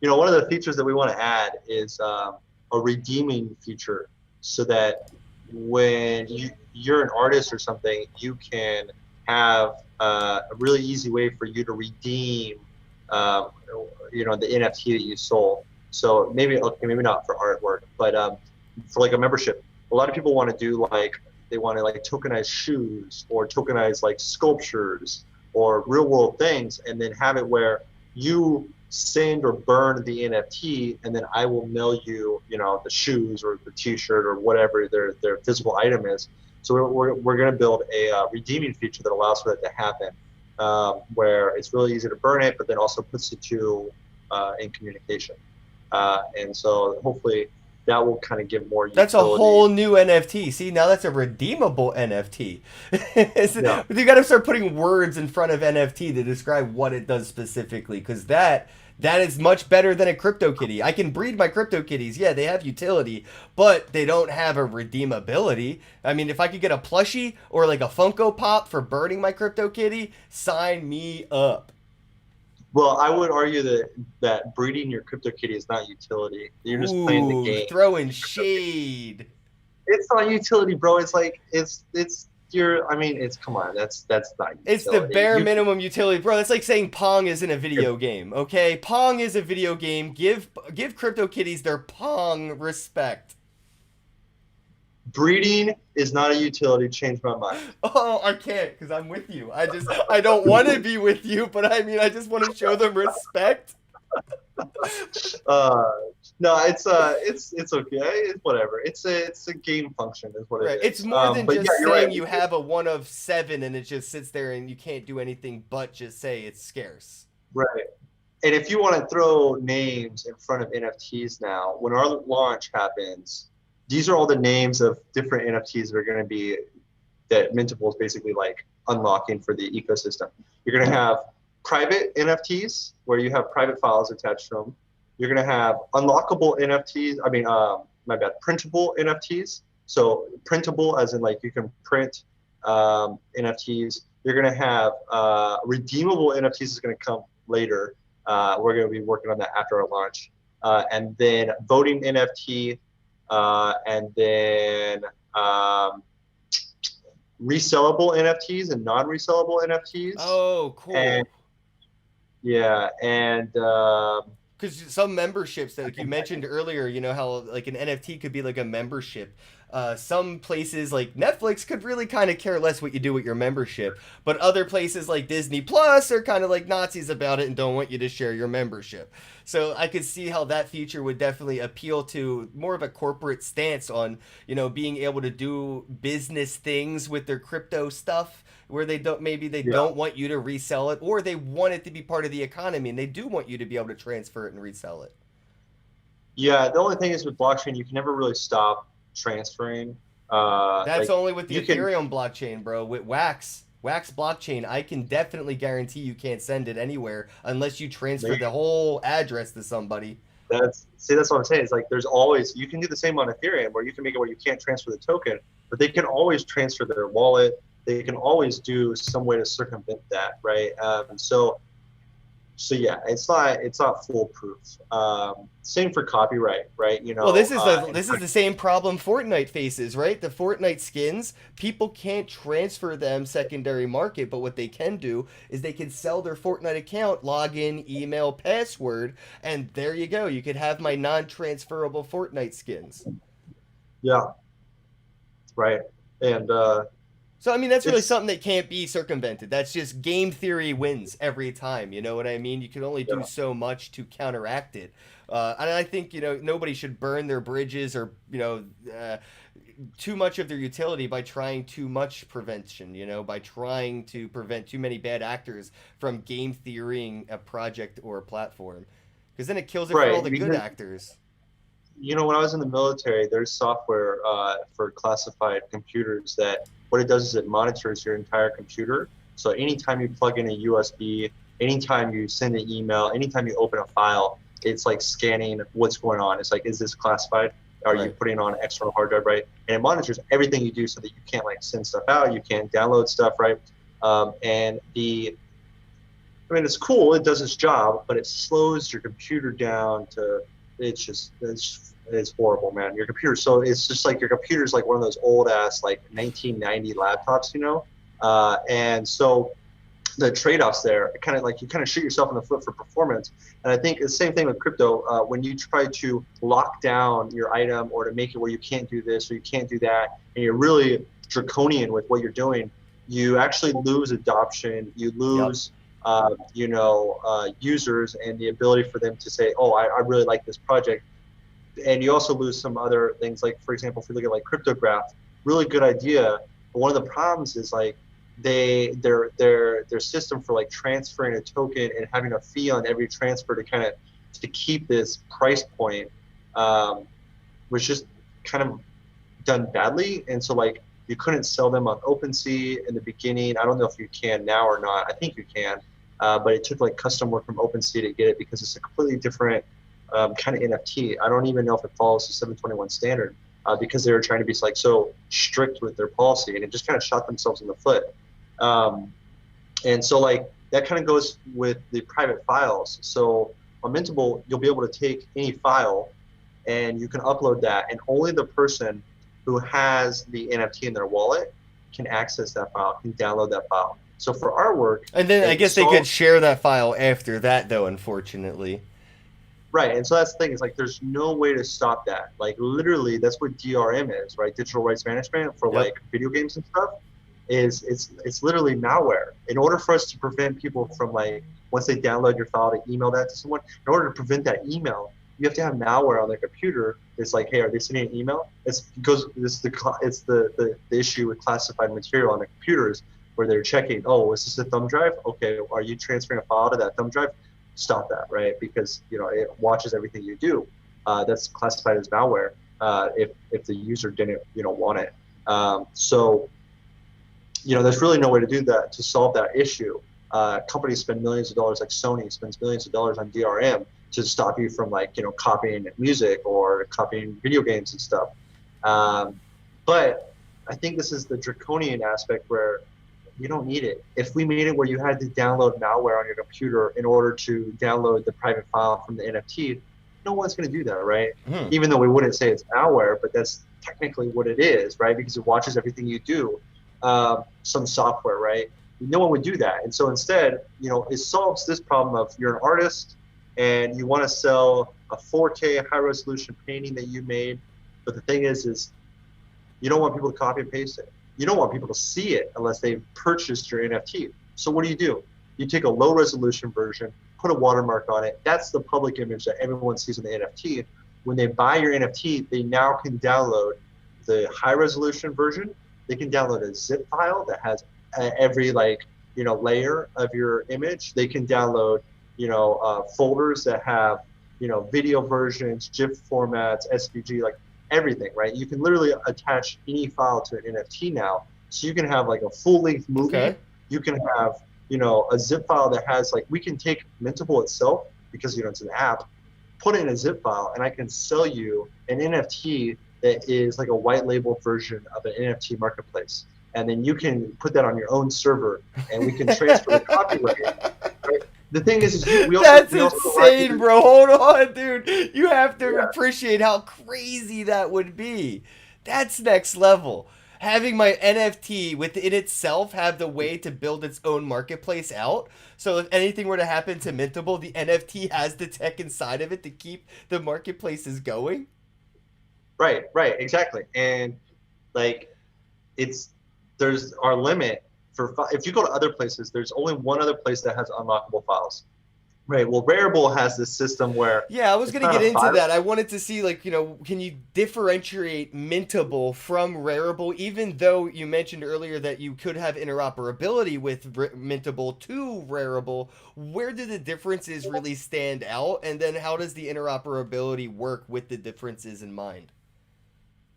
one of the features that we want to add is a redeeming feature so that when you're an artist or something, you can have a really easy way for you to redeem, the NFT that you sold. So maybe not for artwork, but for like a membership. A lot of people want to do they want to tokenize shoes or tokenize like sculptures or real world things, and then have it where you send or burn the NFT, and then I will mail you, the shoes or the T-shirt or whatever their physical item is. So we're going to build a redeeming feature that allows for that to happen, where it's really easy to burn it, but then also puts the two in communication. And so hopefully that will kind of give more That's a utility. whole new NFT. See, now that's a redeemable NFT. Yeah. You got to start putting words in front of NFT to describe what it does specifically, because that is much better than a CryptoKitty. I can breed my CryptoKitties. Yeah, they have utility, but they don't have a redeemability. I mean, if I could get a plushie or like a Funko Pop for burning my CryptoKitty, sign me up. Well, I would argue that breeding your CryptoKitty is not utility. You're just playing the Ooh, game. throwing shade. It's not utility, bro. It's like it's your. I mean, it's come on. That's not utility. It's the bare You minimum utility, bro. That's like saying Pong isn't a video game, okay? Pong is a video game. Give CryptoKitties their Pong respect. breeding is not a utility. Change my mind. Oh, I can't because I'm with you. I don't want to be with you, but I mean, I just want to show them respect. Uh, no, it's okay. It's whatever. It's a game function, is what Right. it is. It's more than But just yeah, you're saying right. you have a 1 of 7 and it just sits there and you can't do anything but just say it's scarce. Right. And if you want to throw names in front of NFTs now, when our launch happens, these are all the names of different NFTs that are going to be that Mintable is basically like unlocking for the ecosystem. You're going to have private NFTs where you have private files attached to them. You're going to have unlockable NFTs. I mean, my bad, printable NFTs. So printable as in like you can print NFTs. You're going to have redeemable NFTs is going to come later. We're going to be working on that after our launch. And then voting NFT, and then resellable NFTs and non-resellable NFTs. Oh, cool. And yeah, and Because some memberships that like you mentioned earlier, you know how like an NFT could be like a membership. Some places like Netflix could really kind of care less what you do with your membership, but other places like Disney Plus are kind of like Nazis about it and don't want you to share your membership. So I could see how that feature would definitely appeal to more of a corporate stance on, you know, being able to do business things with their crypto stuff where they don't want you to resell it, or they want it to be part of the economy and they do want you to be able to transfer it and resell it. yeah, the only thing is with blockchain, you can never really stop transferring. That's Like only with the you can, Ethereum blockchain, bro. With Wax blockchain, I can definitely guarantee you can't send it anywhere unless you transfer Maybe. the whole address to somebody. that's what I'm saying. It's like there's always you can do the same on Ethereum where you can make it where you can't transfer the token, but they can always transfer their wallet. They can always do some way to circumvent that, right? So yeah, it's not foolproof. Same for copyright, right? You know. Well, this is the same problem Fortnite faces, right? The Fortnite skins, people can't transfer them secondary market, but what they can do is they can sell their Fortnite account, login, email, password, and there you go. You could have my non-transferable Fortnite skins. Yeah. Right. And So, I mean, that's really it's something that can't be circumvented. That's just game theory wins every time. You know what I mean? You can only do yeah. so much to counteract it. And I think, you know, nobody should burn their bridges or, you know, too much of their utility by trying too much prevention, you know, by trying to prevent too many bad actors from game theorying a project or a platform. Because then it kills it for all the good actors. You know, when I was in the military, there's software for classified computers that what it does is it monitors your entire computer. So anytime you plug in a USB, anytime you send an email, anytime you open a file, it's like scanning what's going on. It's like, is this classified? Are you putting on an external hard drive, right? And it monitors everything you do so that you can't like send stuff out, you can't download stuff, right? I mean, it's cool, it does its job, but it slows your computer down to, it's horrible, man. Your computer, so it's just like your computer's like one of those old ass like 1990 laptops, you know? And so the trade-offs there, kind of like you kind of shoot yourself in the foot for performance. And I think the same thing with crypto. When you try to lock down your item or to make it where you can't do this or you can't do that, and you're really draconian with what you're doing, you actually lose adoption. You lose, users and the ability for them to say, oh, I really like this project. And you also lose some other things, like for example, if you look at like cryptograph, really good idea. But one of the problems is like their system for like transferring a token and having a fee on every transfer to kind of to keep this price point. was just kind of done badly, and so like you couldn't sell them on OpenSea in the beginning. I don't know if you can now or not. I think you can, but it took like custom work from OpenSea to get it because it's a completely different kind of NFT. I don't even know if it follows the 721 standard because they were trying to be like so strict with their policy, and it just kind of shot themselves in the foot. Um, and so like that kind of goes with the private files. So on Mintable, you'll be able to take any file and you can upload that, and only the person who has the NFT in their wallet can access that file, can download that file. So for artwork, And then I guess they could share that file after that, though, unfortunately. right, and so that's the thing, is like there's no way to stop that. Like literally, that's what DRM is, right? Digital rights management for Yep. like video games and stuff. Is it's literally malware. In order for us to prevent people from like once they download your file to email that to someone, in order to prevent that email, you have to have malware on their computer. It's like, hey, are they sending an email? It's because it's the issue with classified material on the computers where they're checking. Oh, is this a thumb drive? Okay, are you transferring a file to that thumb drive? Stop that, right? Because it watches everything you do. That's classified as malware if the user didn't want it. So there's really no way to do that to solve that issue. Companies spend millions of dollars, like Sony spends millions of dollars on DRM to stop you from copying music or copying video games and stuff. But I think this is the draconian aspect where you don't need it. If we made it where you had to download malware on your computer in order to download the private file from the NFT, no one's going to do that, right? Even though we wouldn't say it's malware, but that's technically what it is, right? Because it watches everything you do. Some software, right? No one would do that. And so instead, it solves this problem of you're an artist and you want to sell a 4K high resolution painting that you made. But the thing is you don't want people to copy and paste it. You don't want people to see it unless they've purchased your NFT. So what do? You take a low resolution version, put a watermark on it. That's the public image that everyone sees on the NFT. When they buy your NFT, they now can download the high resolution version. They can download a zip file that has every layer of your image. They can download folders that have video versions, GIF formats, SVG, like everything, right? You can literally attach any file to an NFT now. So you can have like a full-length movie. Okay. You can have a zip file that has we can take Mintable itself, because it's an app, put it in a zip file, and I can sell you an NFT that is like a white label version of an NFT marketplace. And then you can put that on your own server and we can transfer the copyright. Right? The thing is That's insane, bro. Hold on, dude. You have to appreciate how crazy that would be. That's next level. Having my NFT within itself have the way to build its own marketplace out. So if anything were to happen to Mintable, the NFT has the tech inside of it to keep the marketplaces going. Right, exactly. And there's our limit for if you go to other places, there's only one other place that has unlockable files. Right. Well, Rarible has this system where I was gonna get into that. I wanted to see can you differentiate Mintable from Rarible, even though you mentioned earlier that you could have interoperability with Mintable to Rarible. Where do the differences really stand out, and then how does the interoperability work with the differences in mind?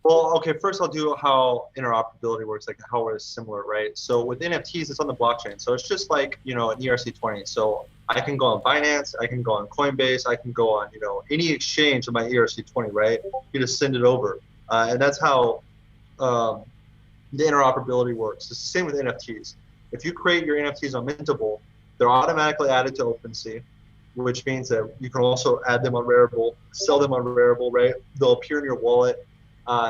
Well, okay, first I'll do how interoperability works, like how it's similar, right? So with NFTs, it's on the blockchain. So it's just like, an ERC20. So I can go on Binance, I can go on Coinbase, I can go on, any exchange of my ERC20, right? You just send it over. And that's how the interoperability works. It's the same with NFTs. If you create your NFTs on Mintable, they're automatically added to OpenSea, which means that you can also add them on Rarible, sell them on Rarible, right? They'll appear in your wallet.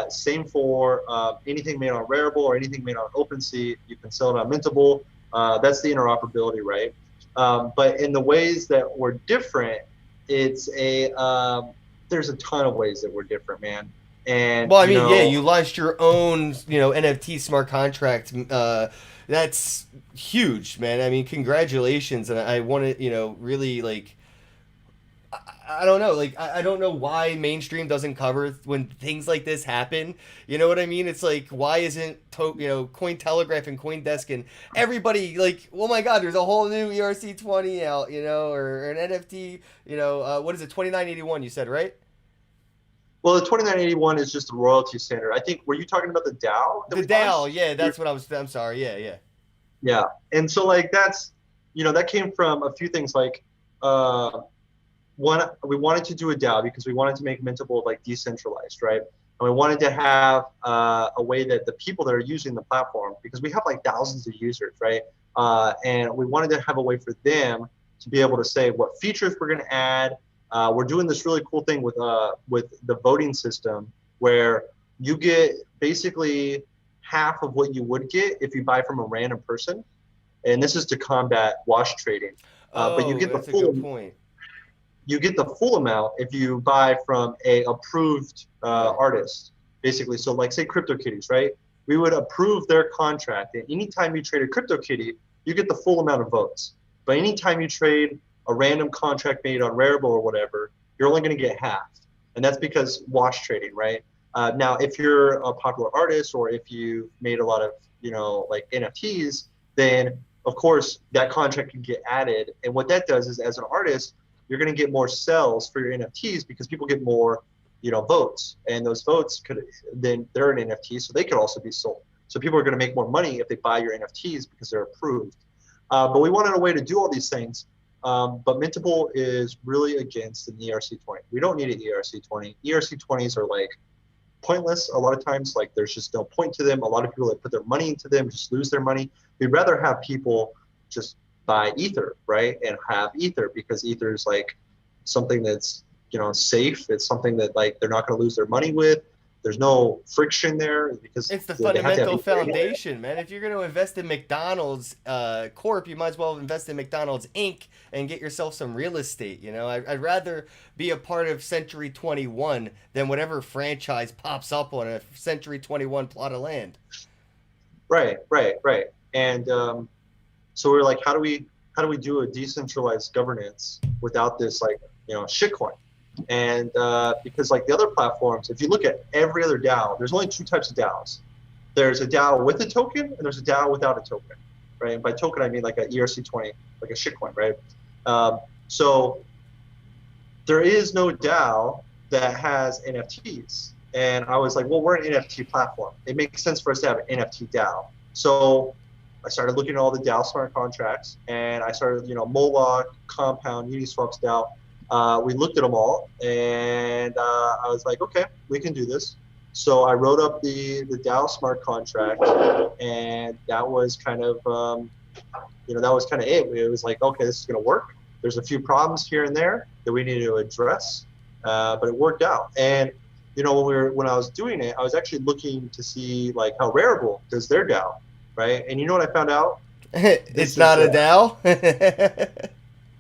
Same for anything made on Rarible or anything made on OpenSea. You can sell it on Mintable. That's the interoperability, right? But in the ways that we're different, there's a ton of ways that we're different, man. And well, I mean, you launched your own, NFT smart contract. That's huge, man. I mean, congratulations, and I want to, really I don't know. I don't know why mainstream doesn't cover when things like this happen. You know what I mean? It's like, why isn't, Cointelegraph and Coindesk and everybody oh my God, there's a whole new ERC20 out, or an NFT, what is it, 2981 you said, right? Well, the 2981 is just the royalty standard. I think, were you talking about the DAO that The we DAO, launched? yeah, that's what I was. I'm sorry, yeah, yeah. Yeah. And so like that's, that came from a few things like, uh, one, we wanted to do a DAO because we wanted to make Mintable like decentralized, right? And we wanted to have a way that the people that are using the platform, because we have like thousands of users, right? And we wanted to have a way for them to be able to say what features we're going to add. We're doing this really cool thing with the voting system where you get basically half of what you would get if you buy from a random person, and this is to combat wash trading. But Oh, that's a good point. you get the full amount if you buy from a approved Right. artist, basically. So like say CryptoKitties, right? We would approve their contract, and anytime you trade a CryptoKitty, you get the full amount of votes. But anytime you trade a random contract made on Rarible or whatever, you're only going to get half, and that's because wash trading, right? Now, if you're a popular artist or if you made a lot of like NFTs, then of course that contract can get added, and what that does is as an artist you're going to get more sales for your NFTs because people get more, votes, and those votes could then they're an NFT, so they could also be sold. So people are going to make more money if they buy your NFTs because they're approved. But we wanted a way to do all these things. But Mintable is really against an ERC20. We don't need an ERC20. ERC20s are like pointless a lot of times. Like there's just no point to them. A lot of people that put their money into them just lose their money. We'd rather have people just buy ether, right, and have ether because ether is like something that's safe. It's something that like they're not going to lose their money with. There's no friction there because It's the they have to have fundamental ether anyway. foundation, man. If you're going to invest in McDonald's Corp, you might as well invest in McDonald's Inc. and get yourself some real estate. I'd rather be a part of Century 21 than whatever franchise pops up on a Century 21 plot of land. Right. And so we're like, how do we do a decentralized governance without this like shitcoin? And because like the other platforms, if you look at every other DAO, there's only two types of DAOs. There's a DAO with a token, and there's a DAO without a token, right? And by token, I mean like a ERC20, like a shitcoin, right? So there is no DAO that has NFTs. And I was like, well, we're an NFT platform. It makes sense for us to have an NFT DAO. So I started looking at all the DAO smart contracts, and I started, Moloch, Compound, Uniswap's DAO. We looked at them all, and I was like, okay, we can do this. So I wrote up the DAO smart contract, and that was kind of it. It was like, okay, this is going to work. There's a few problems here and there that we need to address, but it worked out. And when I was doing it, I was actually looking to see like how Rarible does their DAO, right? And you know what I found out? It's not a DAO.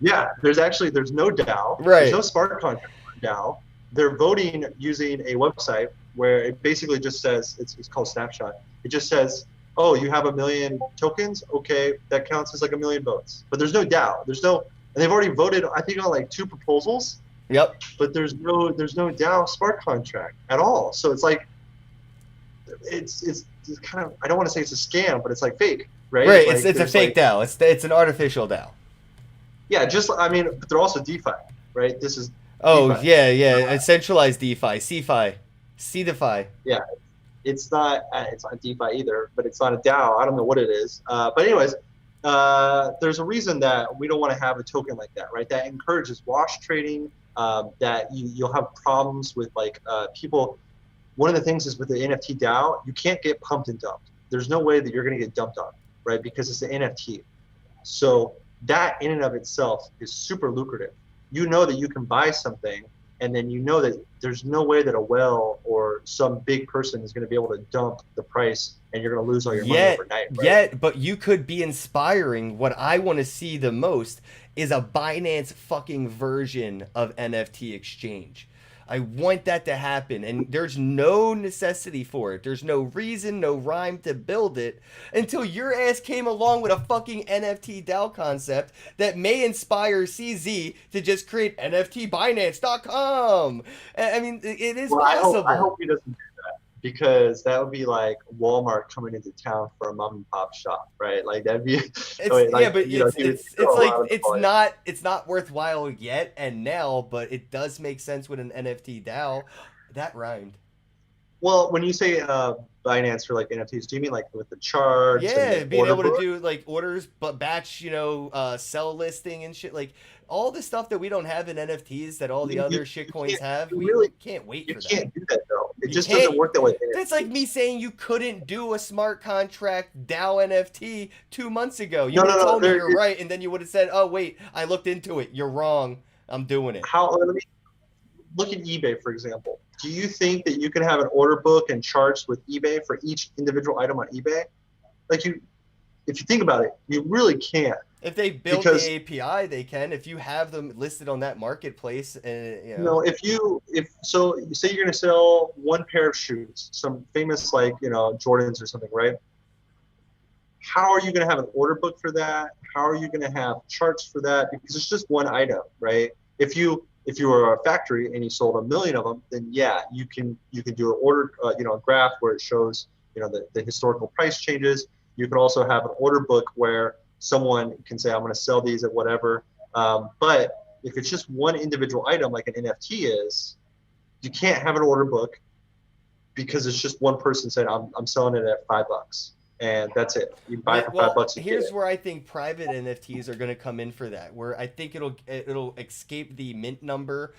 Yeah, there's no DAO. Right. There's no smart contract DAO. They're voting using a website where it basically just says it's called Snapshot. It just says, oh, you have 1 million tokens. Okay, that counts as like 1 million votes. But there's no DAO. And they've already voted, I think, on like 2 proposals. Yep. But there's no DAO smart contract at all. So it's like it's kind of, I don't want to say it's a scam, but it's like fake, right? Right. Like, it's a fake DAO. It's an artificial DAO. Yeah, but they're also DeFi, right? This is Oh, DeFi. yeah. It's centralized DeFi, CeFi, CDeFi. Yeah, it's not DeFi either, but it's not a DAO. I don't know what it is. But anyways, there's a reason that we don't want to have a token like that, right? That encourages wash trading. That you'll have problems with like people. One of the things is with the NFT DAO, you can't get pumped and dumped. There's no way that you're going to get dumped on, right? Because it's an NFT. So that in and of itself is super lucrative. You know that you can buy something, and then you know that there's no way that a whale or some big person is going to be able to dump the price, and you're going to lose all your money overnight. Right? But you could be inspiring. What I want to see the most is a Binance fucking version of NFT exchange. I want that to happen, and there's no necessity for it. There's no reason, no rhyme to build it until your ass came along with a fucking NFT DAO concept that may inspire CZ to just create NFTBinance.com. I mean, it is possible. I hope he doesn't do that, because that would be like Walmart coming into town for a mom and pop shop, right? Like that'd be. It's not worthwhile yet and now, but it does make sense with an NFT DAO. That rhymed. Well, when you say Binance for like NFTs, do you mean like with the charts and Yeah, the being order able to book? do like orders, but batch, sell listing and shit. Like all the stuff that we don't have in NFTs that all the You other shit coins can't. have, You we really can't wait you for that. can't do that though. It You just can't. doesn't work that way with That's like me NFTs. saying you couldn't do a smart contract DAO NFT 2 months ago. You No, would no, have no. told me you're right, and then you would have said, "Oh wait, I looked into it. You're wrong. I'm doing it." How? Let me look at eBay for example. Do you think that you can have an order book and charts with eBay for each individual item on eBay? Like if you think about it, you really can't If they built the because API, they can. If you have them listed on that marketplace, and if so, you say you're going to sell one pair of shoes, some famous like Jordans or something, right? How are you going to have an order book for that? How are you going to have charts for that? Because it's just one item, right? If you were a factory and you sold a million of them, then yeah, you can do an order, a graph where it shows the historical price changes. You could also have an order book where someone can say, I'm going to sell these at whatever. But if it's just one individual item like an NFT is, you can't have an order book because it's just one person saying I'm selling it at $5 and that's it. You buy it for Well, $5, you get here's it. where I think private NFTs are going to come in for that. Where I think it'll escape the mint number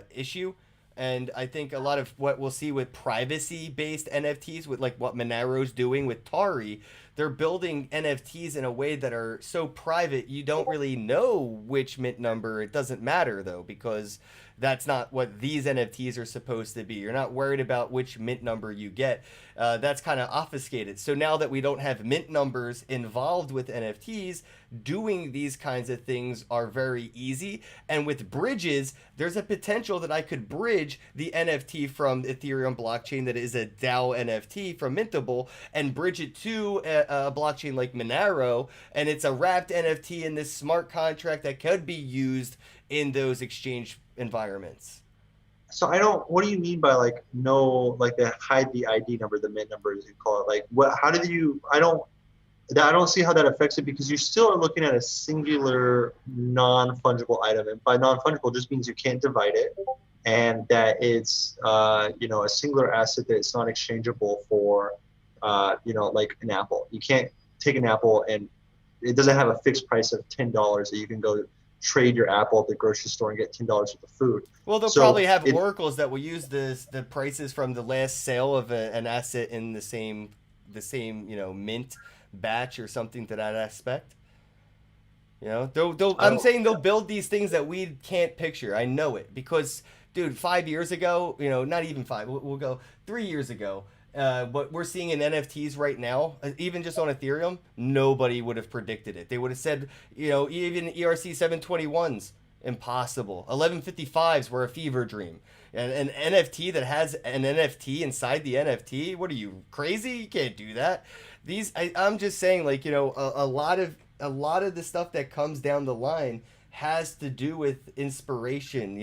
issue, and I think a lot of what we'll see with privacy-based NFTs, with like what Monero's doing with Tari, they're building NFTs in a way that are so private you don't really know which mint number. It doesn't matter though because that's not what these NFTs are supposed to be. You're not worried about which mint number you get. That's kind of obfuscated. So now that we don't have mint numbers involved with NFTs, doing these kinds of things are very easy. And with bridges, there's a potential that I could bridge the NFT from Ethereum blockchain that is a DAO NFT from Mintable and bridge it to a blockchain like Monero. And it's a wrapped NFT in this smart contract that could be used in those exchange environments. So I don't. What do you mean by like no, like they hide the ID number, the mint number as you call it? Like what? How do you? I don't see how that affects it because you still are looking at a singular non-fungible item, and by non-fungible just means you can't divide it, and that it's a singular asset that it's not exchangeable for like an apple. You can't take an apple and it doesn't have a fixed price of $10 that you can go trade your apple at the grocery store and get $10 worth of food. Well, they'll probably So have it oracles that will use the prices from the last sale of an asset in the same mint batch or something to that aspect. I I'm don't. saying they'll build these things that we can't picture. I know it because, dude, 5 years ago, not even five, we'll go 3 years ago. What we're seeing in NFTs right now, even just on Ethereum, nobody would have predicted it. They would have said, even ERC 721s, impossible. 1155s were a fever dream. And an NFT that has an NFT inside the NFT, what are you, crazy? You can't do that. I'm just saying, like, a lot of the stuff that comes down the line has to do with inspiration.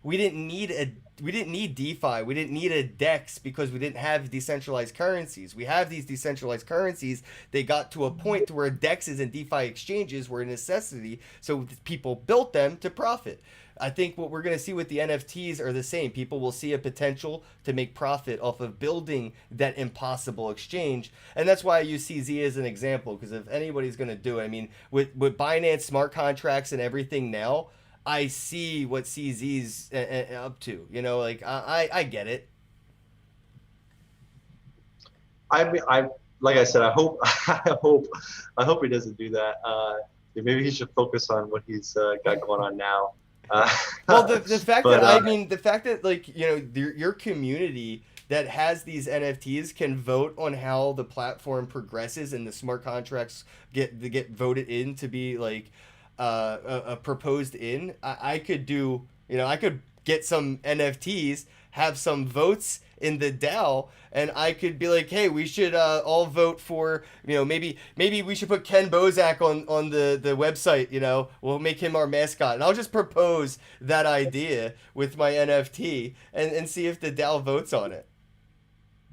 We didn't need DeFi. We didn't need a DEX because we didn't have decentralized currencies. We have these decentralized currencies. They got to a point to where DEXs and DeFi exchanges were a necessity, so people built them to profit. I think what we're going to see with the NFTs are the same. People will see a potential to make profit off of building that impossible exchange. And that's why I use CZ as an example, because if anybody's going to do it, I mean, with Binance smart contracts and everything now, I see what CZ's up to. Like I get it. I like I said, I hope I hope he doesn't do that. Maybe he should focus on what he's got going on now. Uh, Well, the fact but that I mean the fact that like your community that has these NFTs can vote on how the platform progresses and the smart contracts get voted in to be like proposed in. I could do I could get some NFTs, have some votes in the DAO, and I could be like, hey, we should all vote for maybe we should put Ken Bozak on the website. We'll make him our mascot, and I'll just propose that idea with my NFT and see if the DAO votes on it.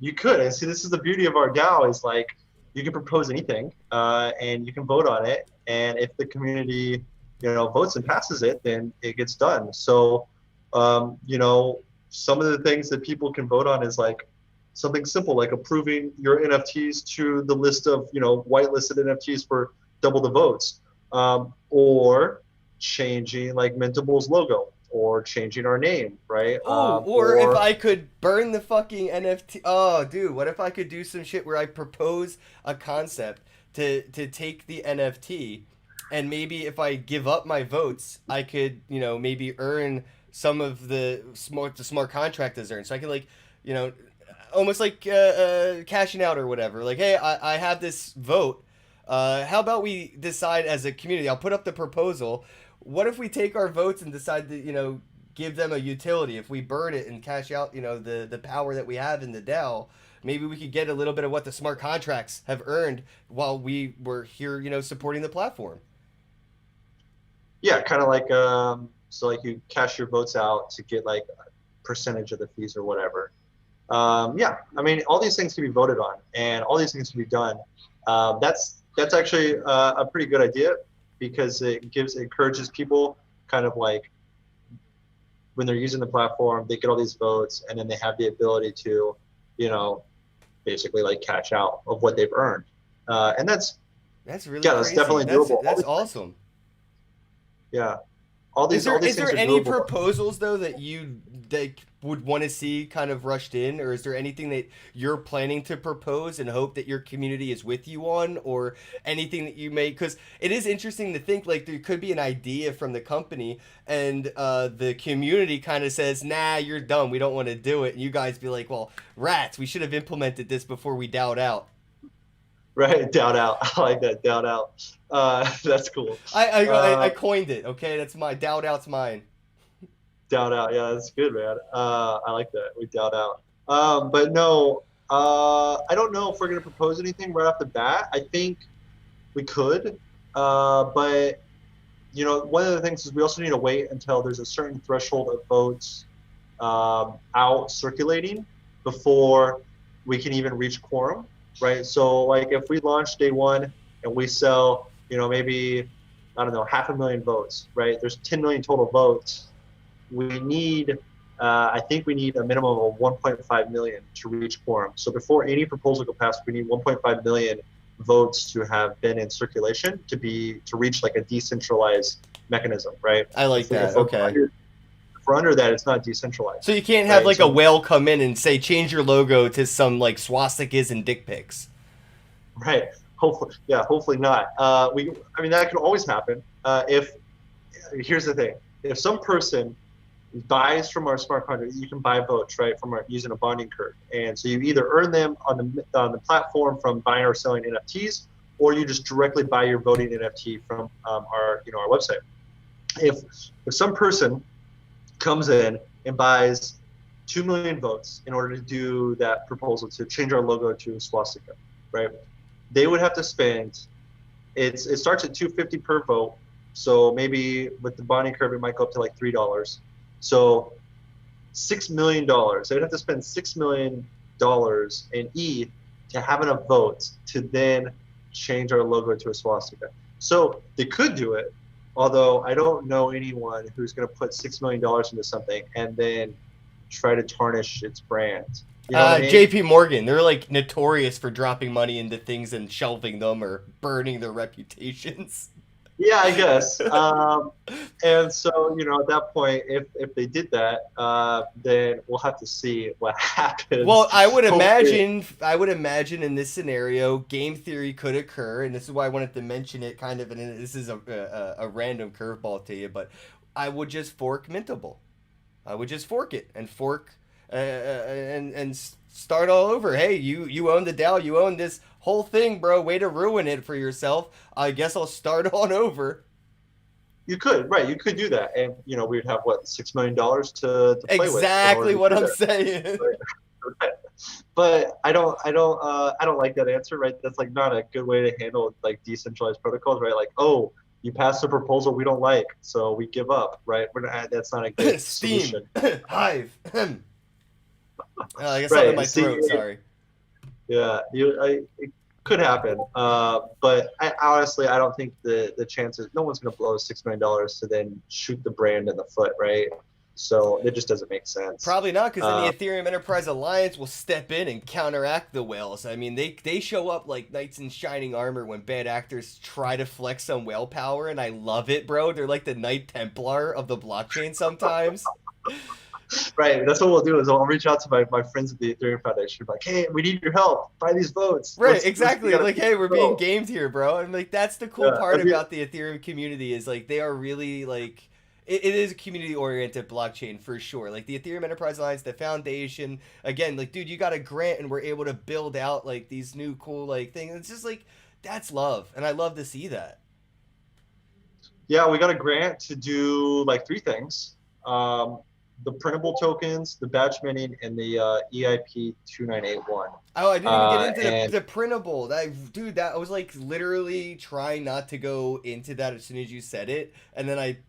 you could, and see, this is the beauty of our DAO is like you can propose anything, and you can vote on it, and if the community votes and passes it, then it gets done. So, some of the things that people can vote on is like something simple, like approving your NFTs to the list of, whitelisted NFTs for double the votes, or changing like Mintable's logo, or changing our name, right? Oh, or if I could burn the fucking NFT. Oh, dude, what if I could do some shit where I propose a concept to take the NFT, and maybe if I give up my votes, I could, maybe earn some of the smart contract has earned. So I can like, you know, almost like cashing out or whatever. Like, hey, I have this vote. How about we decide as a community? I'll put up the proposal. What if we take our votes and decide to, give them a utility? If we burn it and cash out, the power that we have in the DAO, maybe we could get a little bit of what the smart contracts have earned while we were here, supporting the platform. Yeah, kind of like so like you cash your votes out to get like a percentage of the fees or whatever. Yeah, I mean, all these things can be voted on, and all these things can be done. That's actually a pretty good idea, because it encourages people kind of like, when they're using the platform, they get all these votes, and then they have the ability to, basically like cash out of what they've earned. And that's really yeah, crazy. That's definitely doable. That's awesome. Yeah. All these is things there are any doable. proposals though that you would want to see kind of rushed in, or is there anything that you're planning to propose and hope that your community is with you on, or anything that you may, because it is interesting to think like there could be an idea from the company and the community kind of says, nah, you're dumb, we don't want to do it, and you guys be like, well, rats, we should have implemented this before we doubt out. Right, doubt out. I like that, doubt out. That's cool. I coined it. Okay, that's my doubt out's mine. Doubt out, yeah, that's good, man. I like that. We doubt out. But no, I don't know if we're gonna propose anything right off the bat. I think we could, but one of the things is we also need to wait until there's a certain threshold of votes out circulating before we can even reach quorum. Right, so like if we launch day one and we sell, maybe, I don't know, 500,000 votes, right? There's 10 million total votes. We need, I think we need a minimum of 1.5 million to reach quorum. So before any proposal can pass, we need 1.5 million votes to have been in circulation to reach like a decentralized mechanism, right? I like that. Okay. If we're under that, it's not decentralized. So you can't have like a whale come in and say, change your logo to some like swastikas and dick pics. Right. Hopefully not. I mean, that could always happen. Here's the thing: if some person buys from our smart contract, you can buy votes, right, from using a bonding curve, and so you either earn them on the platform from buying or selling NFTs, or you just directly buy your voting NFT from our website. If some person comes in and buys 2 million votes in order to do that proposal to change our logo to swastika, right? They would have to spend, it starts at $2.50 per vote. So maybe with the bonding curve, it might go up to like $3. So $6 million. They would have to spend $6 million in ETH to have enough votes to then change our logo to a swastika. So they could do it, although I don't know anyone who's going to put $6 million into something and then try to tarnish its brand. You know what I mean? JP Morgan, they're like notorious for dropping money into things and shelving them or burning their reputations. Yeah, I guess. And so, at that point, if they did that, then we'll have to see what happens. Well, I would imagine in this scenario, game theory could occur, and this is why I wanted to mention it kind of, and this is a random curveball to you, but I would just fork Mintable. I would just fork it and and start all over. Hey, you own the DAO, you own this whole thing, bro. Way to ruin it for yourself. I guess I'll start on over. You could, right? You could do that, and we would have what, $6 million to play with. Exactly what I'm saying. But I don't like that answer, right? That's like not a good way to handle like decentralized protocols, right? Like, oh, you passed a proposal we don't like, so we give up, right? That's not a good solution. Hive. I got something in my throat. Sorry. Yeah, it could happen, but honestly, I don't think the chances. No one's going to blow $6 million to then shoot the brand in the foot, right? So it just doesn't make sense. Probably not, because then the Ethereum Enterprise Alliance will step in and counteract the whales. I mean, they show up like knights in shining armor when bad actors try to flex some whale power, and I love it, bro. They're like the Knight Templar of the blockchain sometimes. Right. That's what we'll do is I'll reach out to my friends at the Ethereum Foundation, like, hey, we need your help. Buy these votes. Right, exactly. Like, hey, we're being gamed here, bro. And like that's the cool part about the Ethereum community is like they are really like it is a community-oriented blockchain for sure. Like the Ethereum Enterprise Alliance, the foundation, again, like, dude, you got a grant and we're able to build out like these new cool like things. It's just like that's love, and I love to see that. Yeah, we got a grant to do like 3 things. The printable tokens, the batch minting, and the EIP 2981. Oh, I didn't even get into the printable. Dude, that I was like literally trying not to go into that as soon as you said it, and then I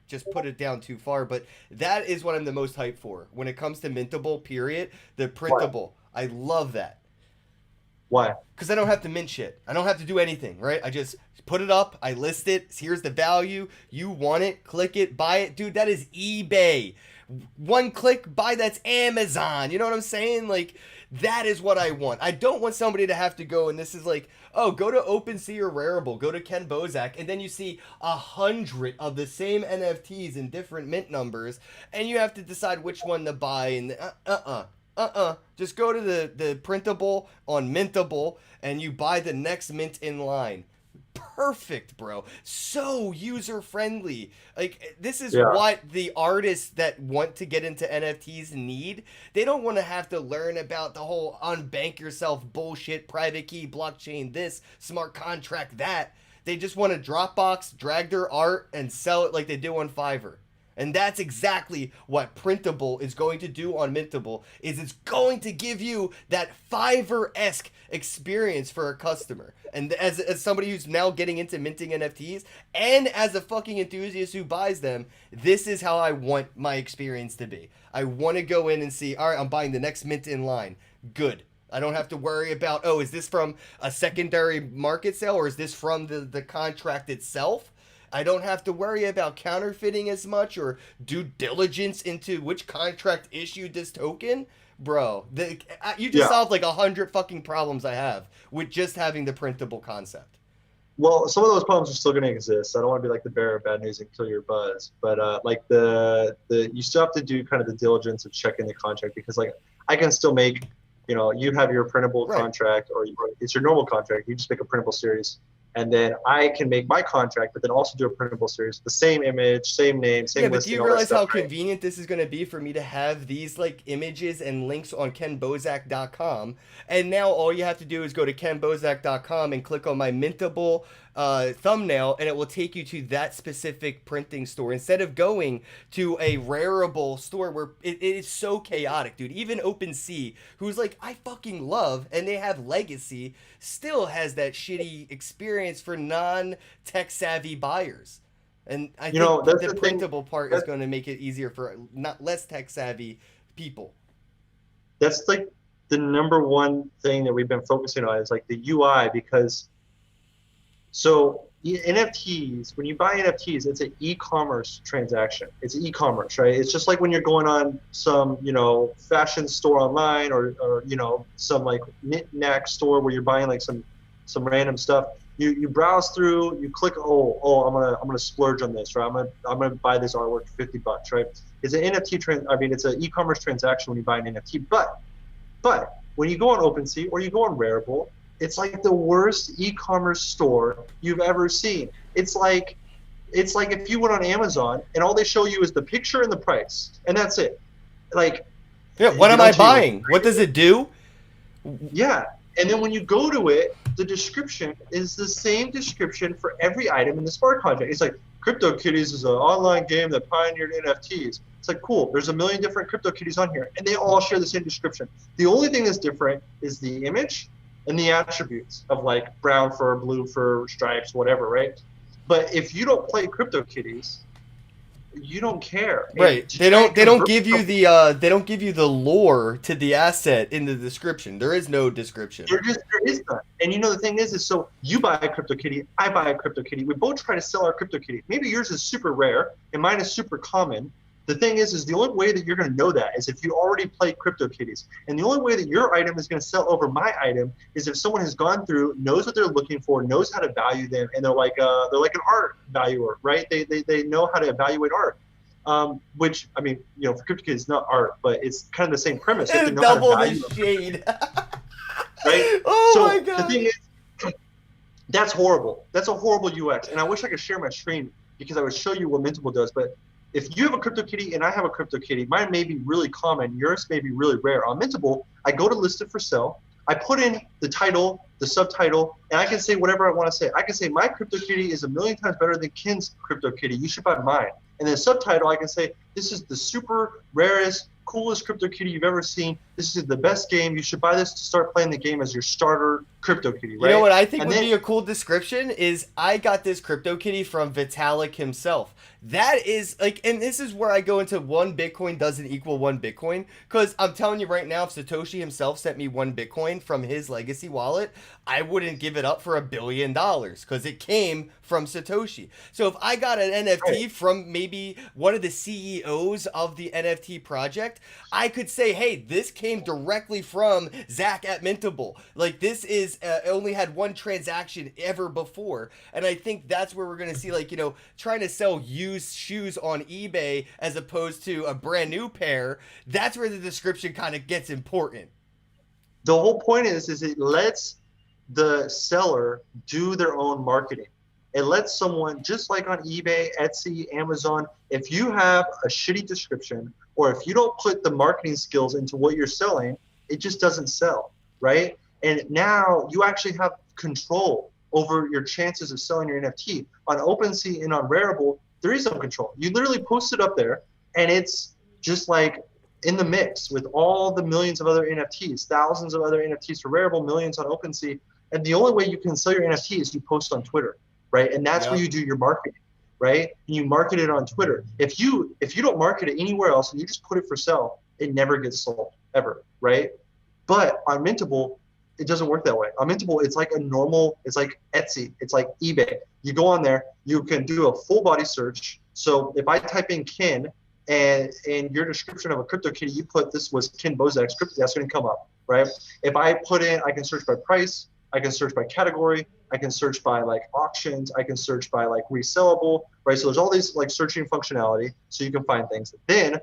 just put it down too far. But that is what I'm the most hyped for when it comes to Mintable. Period. The printable. Why? I love that. Why? Because I don't have to mint shit. I don't have to do anything, right? I just put it up, I list it, here's the value, you want it, click it, buy it. Dude, that is eBay. One click, buy, that's Amazon. You know what I'm saying? Like, that is what I want. I don't want somebody to have to go, and this is like, oh, go to OpenSea or Rarible, go to Ken Bozak, and then you see 100 of the same NFTs in different mint numbers, and you have to decide which one to buy, and just go to the printable on Mintable, and you buy the next mint in line. Perfect, bro. So user friendly. Like, this is what the artists that want to get into NFTs need. They don't want to have to learn about the whole unbank yourself bullshit, private key, blockchain, this, smart contract, that. They just want to Dropbox, drag their art, and sell it like they do on Fiverr. And that's exactly what Printable is going to do on Mintable, is it's going to give you that Fiverr-esque experience for a customer. And as somebody who's now getting into minting NFTs, and as a fucking enthusiast who buys them, this is how I want my experience to be. I want to go in and see, all right, I'm buying the next mint in line. Good. I don't have to worry about, oh, is this from a secondary market sale, or is this from the contract itself? I don't have to worry about counterfeiting as much or due diligence into which contract issued this token. Bro, you just solved like 100 fucking problems I have with just having the printable concept. Well, some of those problems are still going to exist. I don't want to be like the bearer of bad news and kill your buzz, but like you still have to do kind of the diligence of checking the contract, because like I can still make, you have your printable contract, or it's your normal contract. You just make a printable series. And then I can make my contract, but then also do a printable series, the same image, same name, same listing. Yeah, but do you realize how convenient this is going to be for me to have these like images and links on KenBozak.com? And now all you have to do is go to KenBozak.com and click on my Mintable thumbnail, and it will take you to that specific printing store instead of going to a Rarible store where it is so chaotic, dude. Even OpenSea, who's like I fucking love, and they have legacy, still has that shitty experience for non-tech savvy buyers. And I think the printable part is going to make it easier for less tech savvy people. That's like the number one thing that we've been focusing on is like the UI, because so NFTs, when you buy NFTs, it's an e-commerce transaction. It's e-commerce, right? It's just like when you're going on some, fashion store online or some like knick-knack store where you're buying like some random stuff. You browse through, you click, I'm gonna splurge on this, right? I'm gonna buy this artwork for $50, right? It's an NFT it's an e-commerce transaction when you buy an NFT. But when you go on OpenSea or you go on Rarible, it's like the worst e-commerce store you've ever seen. It's like if you went on Amazon and all they show you is the picture and the price, and that's it. Like, yeah, what am I buying? What does it do? Yeah, and then when you go to it, the description is the same description for every item in the smart contract. It's like CryptoKitties is an online game that pioneered NFTs. It's like, cool, there's a million different CryptoKitties on here, and they all share the same description. The only thing that's different is the image and the attributes of like brown fur, blue fur, stripes, whatever, right? But if you don't play CryptoKitties, you don't care. Right. They don't give you the lore to the asset in the description. There is no description. There is none. And the thing is so you buy a CryptoKitty, I buy a CryptoKitty. We both try to sell our CryptoKitty. Maybe yours is super rare and mine is super common, The thing is the only way that you're going to know that is if you already play CryptoKitties. And the only way that your item is going to sell over my item is if someone has gone through, knows what they're looking for, knows how to value them, and they're like an art valuer, right? They know how to evaluate art. Which, I mean, you know, for CryptoKitties, it's not art, but it's kind of the same premise. You have to know how to Double value the them, shade. right? Oh So my god. the thing is, that's horrible. That's a horrible UX. And I wish I could share my screen because I would show you what Mintable does. But if you have a CryptoKitty and I have a CryptoKitty, mine may be really common, yours may be really rare. On Mintable, I go to list it for sale. I put in the title, the subtitle, and I can say whatever I want to say. I can say my CryptoKitty is 1,000,000 times better than Ken's CryptoKitty. You should buy mine. And then subtitle, I can say this is the super rarest, coolest CryptoKitty you've ever seen. This is the best game. You should buy this to start playing the game as your starter CryptoKitty, right? You know what I think and would then, be a cool description is I got this CryptoKitty from Vitalik himself. That is like, and this is where I go into 1 Bitcoin doesn't equal 1 Bitcoin. Because I'm telling you right now, if Satoshi himself sent me 1 Bitcoin from his legacy wallet, I wouldn't give it up for $1 billion because it came from Satoshi. So if I got an NFT from maybe one of the CEOs of the NFT project, I could say, hey, this came directly from Zach at Mintable. Like, this is only had 1 transaction ever before. And I think that's where we're going to see, like, you know, trying to sell used shoes on eBay as opposed to a brand new pair. That's where the description kind of gets important. the whole point is it lets the seller do their own marketing. It lets someone, just like on eBay, Etsy, Amazon, if you have a shitty description or if you don't put the marketing skills into what you're selling, it just doesn't sell, right? And now you actually have control over your chances of selling your NFT. On OpenSea and on Rarible, there is no control. You literally post it up there and it's just like in the mix with all the millions of other NFTs, thousands of other NFTs for Rarible, millions on OpenSea. And the only way you can sell your NFT is you post on Twitter, right? And that's where you do your marketing, right? And you market it on Twitter. If you don't market it anywhere else and you just put it for sale, it never gets sold ever, right? But on Mintable, it doesn't work that way. On Mintable, it's like it's like Etsy, it's like eBay. You go on there, you can do a full body search. So if I type in Ken and in your description of a CryptoKitty, you put this was Ken Bozak's crypto, that's going to come up, right? If I put in, I can search by price, I can search by category, I can search by like auctions, I can search by like resellable, right? So there's all these like searching functionality, so you can find things. Then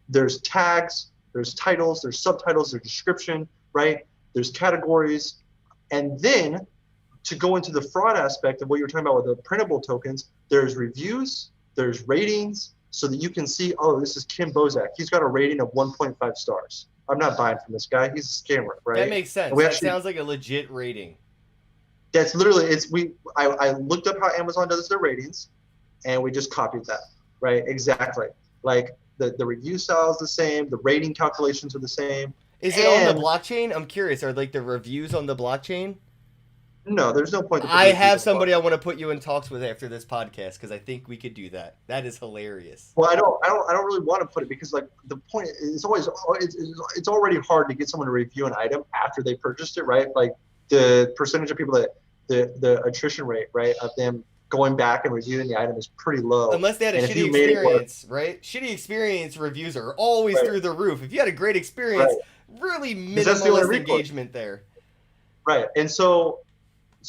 there's tags, there's titles, there's subtitles, there's description, right? There's categories. And then to go into the fraud aspect of what you were talking about with the printable tokens, there's reviews, there's ratings, so that you can see, oh, this is Kim Bozak. He's got a rating of 1.5 stars. I'm not buying from this guy. He's a scammer, right? That makes sense. That sounds like a legit rating. That's literally, I looked up how Amazon does their ratings, and we just copied that, right? Exactly. Like the review style is the same, the rating calculations are the same. Is it on the blockchain? I'm curious. Are like the reviews on the blockchain? No, there's no point. I have somebody I want to put you in talks with after this podcast because I think we could do that. That is hilarious. Well, I don't really want to put it because like the point is always it's already hard to get someone to review an item after they purchased it, right? Like the percentage of people that the attrition rate, right, of them going back and reviewing the item is pretty low. Unless they had a shitty experience, right? Shitty experience reviews are always through the roof. If you had a great experience, really minimalist engagement there. Right, and so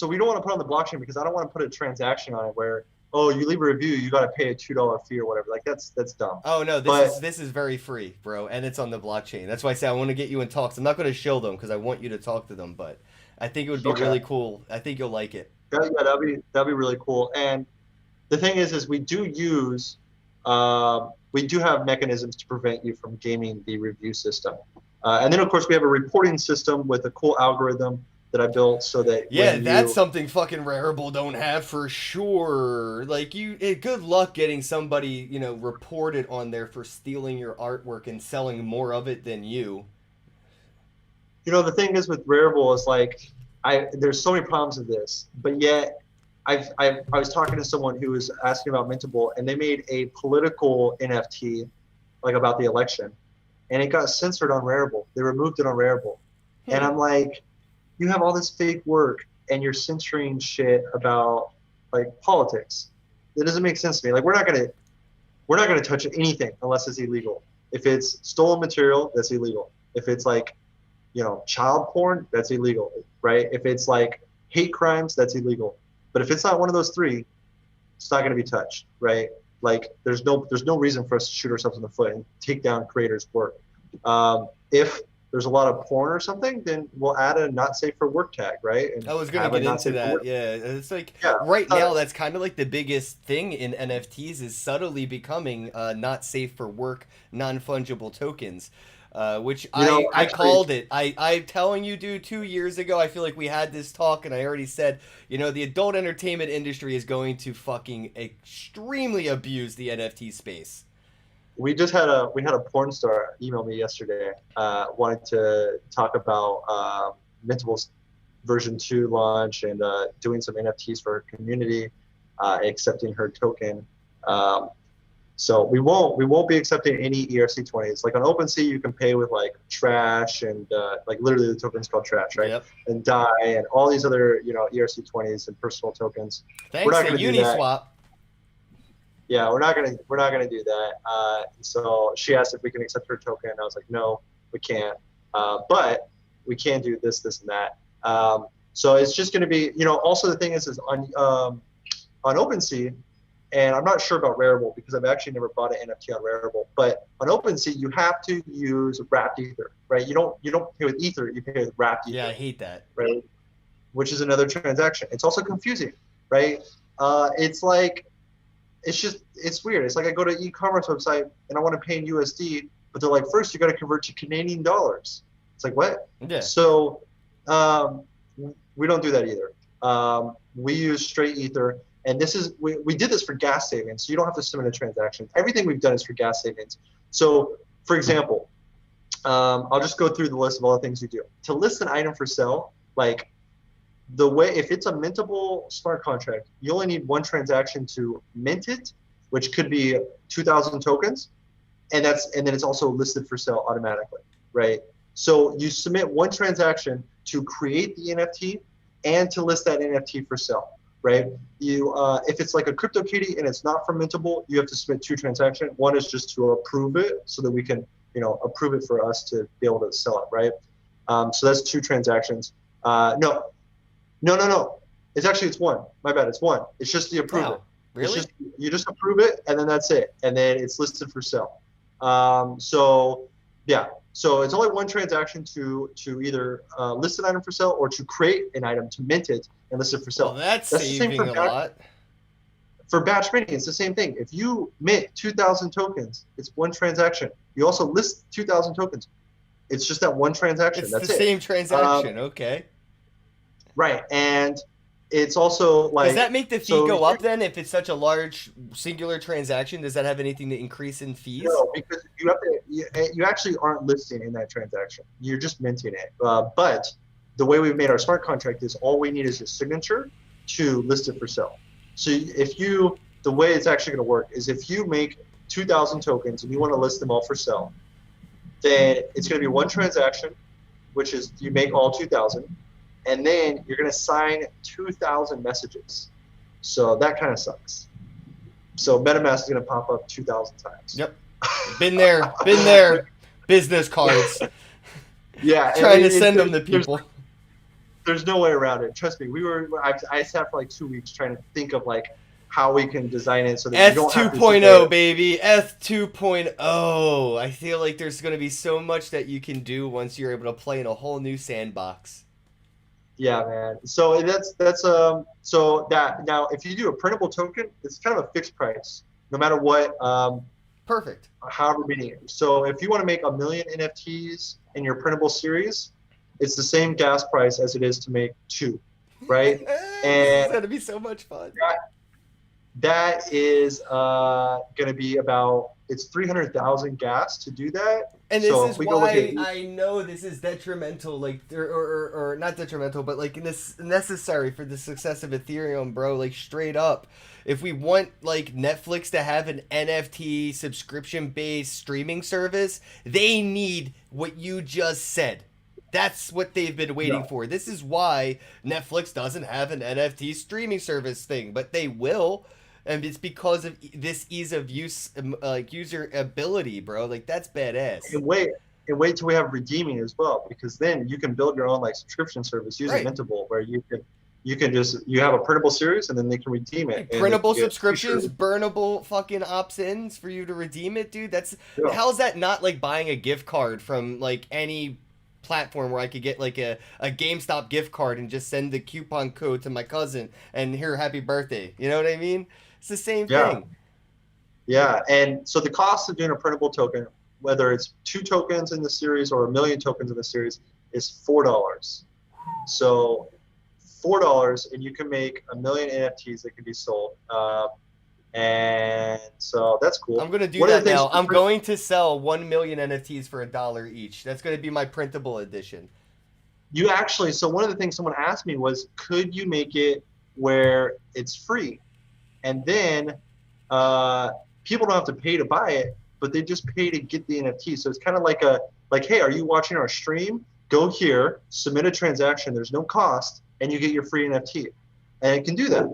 we don't want to put it on the blockchain because I don't want to put a transaction on it where, oh, you leave a review, you got to pay a $2 fee or whatever. Like that's dumb. Oh no, this is very free, bro, and it's on the blockchain. That's why I say I want to get you in talks. I'm not going to show them because I want you to talk to them, but I think it would be really cool. I think you'll like it. Yeah, that'd be really cool. And the thing is we do have mechanisms to prevent you from gaming the review system. And then of course we have a reporting system with a cool algorithm that I built so that that's something fucking Rarible don't have for sure. Like good luck getting somebody, reported on there for stealing your artwork and selling more of it than you. The thing is with Rarible is like there's so many problems with this, but yet I was talking to someone who was asking about Mintable and they made a political NFT like about the election and it got censored on Rarible. They removed it on Rarible. And I'm like, you have all this fake work and you're censoring shit about like politics. It doesn't make sense to me. Like we're not gonna we're not going to touch anything unless it's illegal. If it's stolen material, that's illegal. If it's like, child porn, that's illegal, right? If it's like hate crimes, that's illegal. But if it's not one of those three, it's not going to be touched, right? Like there's no reason for us to shoot ourselves in the foot and take down creators' work. If there's a lot of porn or something, then we'll add a not safe for work tag, right? And I was gonna get into that. Yeah, it's like right now that's kind of like the biggest thing in NFTs is subtly becoming not safe for work, non-fungible tokens. Which I called it. I'm telling you, dude, 2 years ago, I feel like we had this talk and I already said, the adult entertainment industry is going to fucking extremely abuse the NFT space. We had a porn star email me yesterday, wanted to talk about Mintable's version 2 launch and doing some NFTs for her community, accepting her token. So we won't be accepting any ERC20s. Like on OpenSea, you can pay with like Trash and like literally the token's called Trash, right? Yep. And DAI and all these other ERC20s and personal tokens. Thanks to Uniswap. Yeah, we're not gonna do that. So she asked if we can accept her token. I was like, no, we can't. But we can do this, and that. So it's just gonna be, Also the thing is on OpenSea, and I'm not sure about Rarible because I've actually never bought an NFT on Rarible. But on OpenSea, you have to use wrapped Ether, right? You don't pay with Ether, you pay with wrapped Ether. Yeah, I hate that. Right, which is another transaction. It's also confusing, right? It's like. It's weird. It's like I go to e-commerce website and I want to pay in USD, but they're like, first you got to convert to Canadian dollars. It's like, what? Yeah. So we don't do that either. We use straight Ether, and we did this for gas savings, so you don't have to submit a transaction. Everything we've done is for gas savings. So, for example, I'll just go through the list of all the things you do. To list an item for sale, like if it's a mintable smart contract, you only need one transaction to mint it, which could be 2,000 tokens, and then it's also listed for sale automatically, right? So you submit one transaction to create the NFT and to list that NFT for sale, right? If it's like a CryptoKitty and it's not from Mintable, you have to submit 2 transactions. One is just to approve it so that we can, approve it for us to be able to sell it, right? So that's 2 transactions. No. It's one. My bad. It's one. It's just the approval. Wow. Really? You just approve it, and then that's it, and then it's listed for sale. So it's only one transaction to either list an item for sale or to create an item to mint it and list it for sale. Well, that's saving a lot. For batch minting, it's the same thing. If you mint 2,000 tokens, it's one transaction. You also list 2,000 tokens. It's just that one transaction. It's that's the it. same transaction. Okay. Right, and it's also like. Does that make the fee go up then? If it's such a large singular transaction, does that have anything to increase in fees? No, because you actually aren't listing in that transaction. You're just minting it. But the way we've made our smart contract is all we need is your signature to list it for sale. So the way it's actually going to work is if you make 2,000 tokens and you want to list them all for sale, then it's going to be one transaction, which is you make all 2,000. And then you're going to sign 2,000 messages. So that kind of sucks. So MetaMask is going to pop up 2,000 times. Yep. Been there. Business cards. Yeah. Trying to send them to people. There's no way around it. Trust me. I sat for like 2 weeks trying to think of like how we can design it so that you don't have to. F2.0, baby. F2.0. I feel like there's going to be so much that you can do once you're able to play in a whole new sandbox. Yeah, man. So so that now if you do a printable token, it's kind of a fixed price, no matter what. Perfect. However many. So if you want to make 1 million NFTs in your printable series, it's the same gas price as it is to make 2, right? And it's gonna be so much fun. That is gonna be about 300,000 gas to do that. And this is why I know this is detrimental, like, or not detrimental, but like necessary for the success of Ethereum, bro. Like straight up, if we want like Netflix to have an NFT subscription-based streaming service, they need what you just said. That's what they've been waiting for. This is why Netflix doesn't have an NFT streaming service thing, but they will. And it's because of this ease of use, like user ability, bro. Like that's badass. And wait till we have redeeming as well, because then you can build your own like subscription service using Right. Mintable, where you have a printable series and then they can redeem it. And they Printable can get subscriptions, t-shirts. burnable fucking opt-ins for you to redeem it, dude. That's Yeah. how's that not like buying a gift card from like any platform where I could get like a GameStop gift card and just send the coupon code to my cousin and here, happy birthday. You know what I mean? It's the same Yeah. thing. Yeah, and so the cost of doing a printable token, whether it's 2 tokens in the series or 1,000,000 tokens in the series, is $4. So $4, and you can make 1,000,000 NFTs that can be sold. And so that's cool. I'm gonna do One of that the things now. for I'm going to sell 1,000,000 NFTs for $1 each. That's gonna be my printable edition. so one of the things someone asked me was, could you make it where it's free? And then people don't have to pay to buy it, but they just pay to get the NFT. So it's kind of like hey, are you watching our stream? Go here, submit a transaction. There's no cost, and you get your free NFT. And it can do that,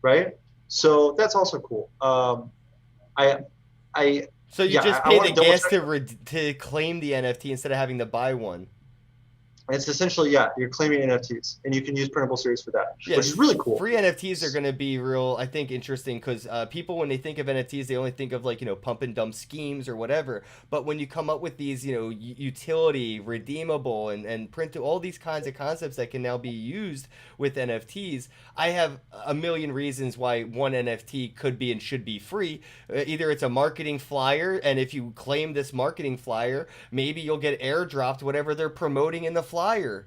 right? So that's also cool. So you Yeah, just I pay wanna the double gas check. to claim the NFT instead of having to buy one. It's essentially, you're claiming NFTs, and you can use printable series for that, Yeah, which is really cool. free NFTs are going to be real, I think, interesting because people, when they think of NFTs, they only think of like, pump and dump schemes or whatever. But when you come up with these, utility, redeemable, and print, all these kinds of concepts that can now be used with NFTs, I have a million reasons why one NFT could be and should be free. Either it's a marketing flyer, and if you claim this marketing flyer, maybe you'll get airdropped whatever they're promoting in the flyer. Right.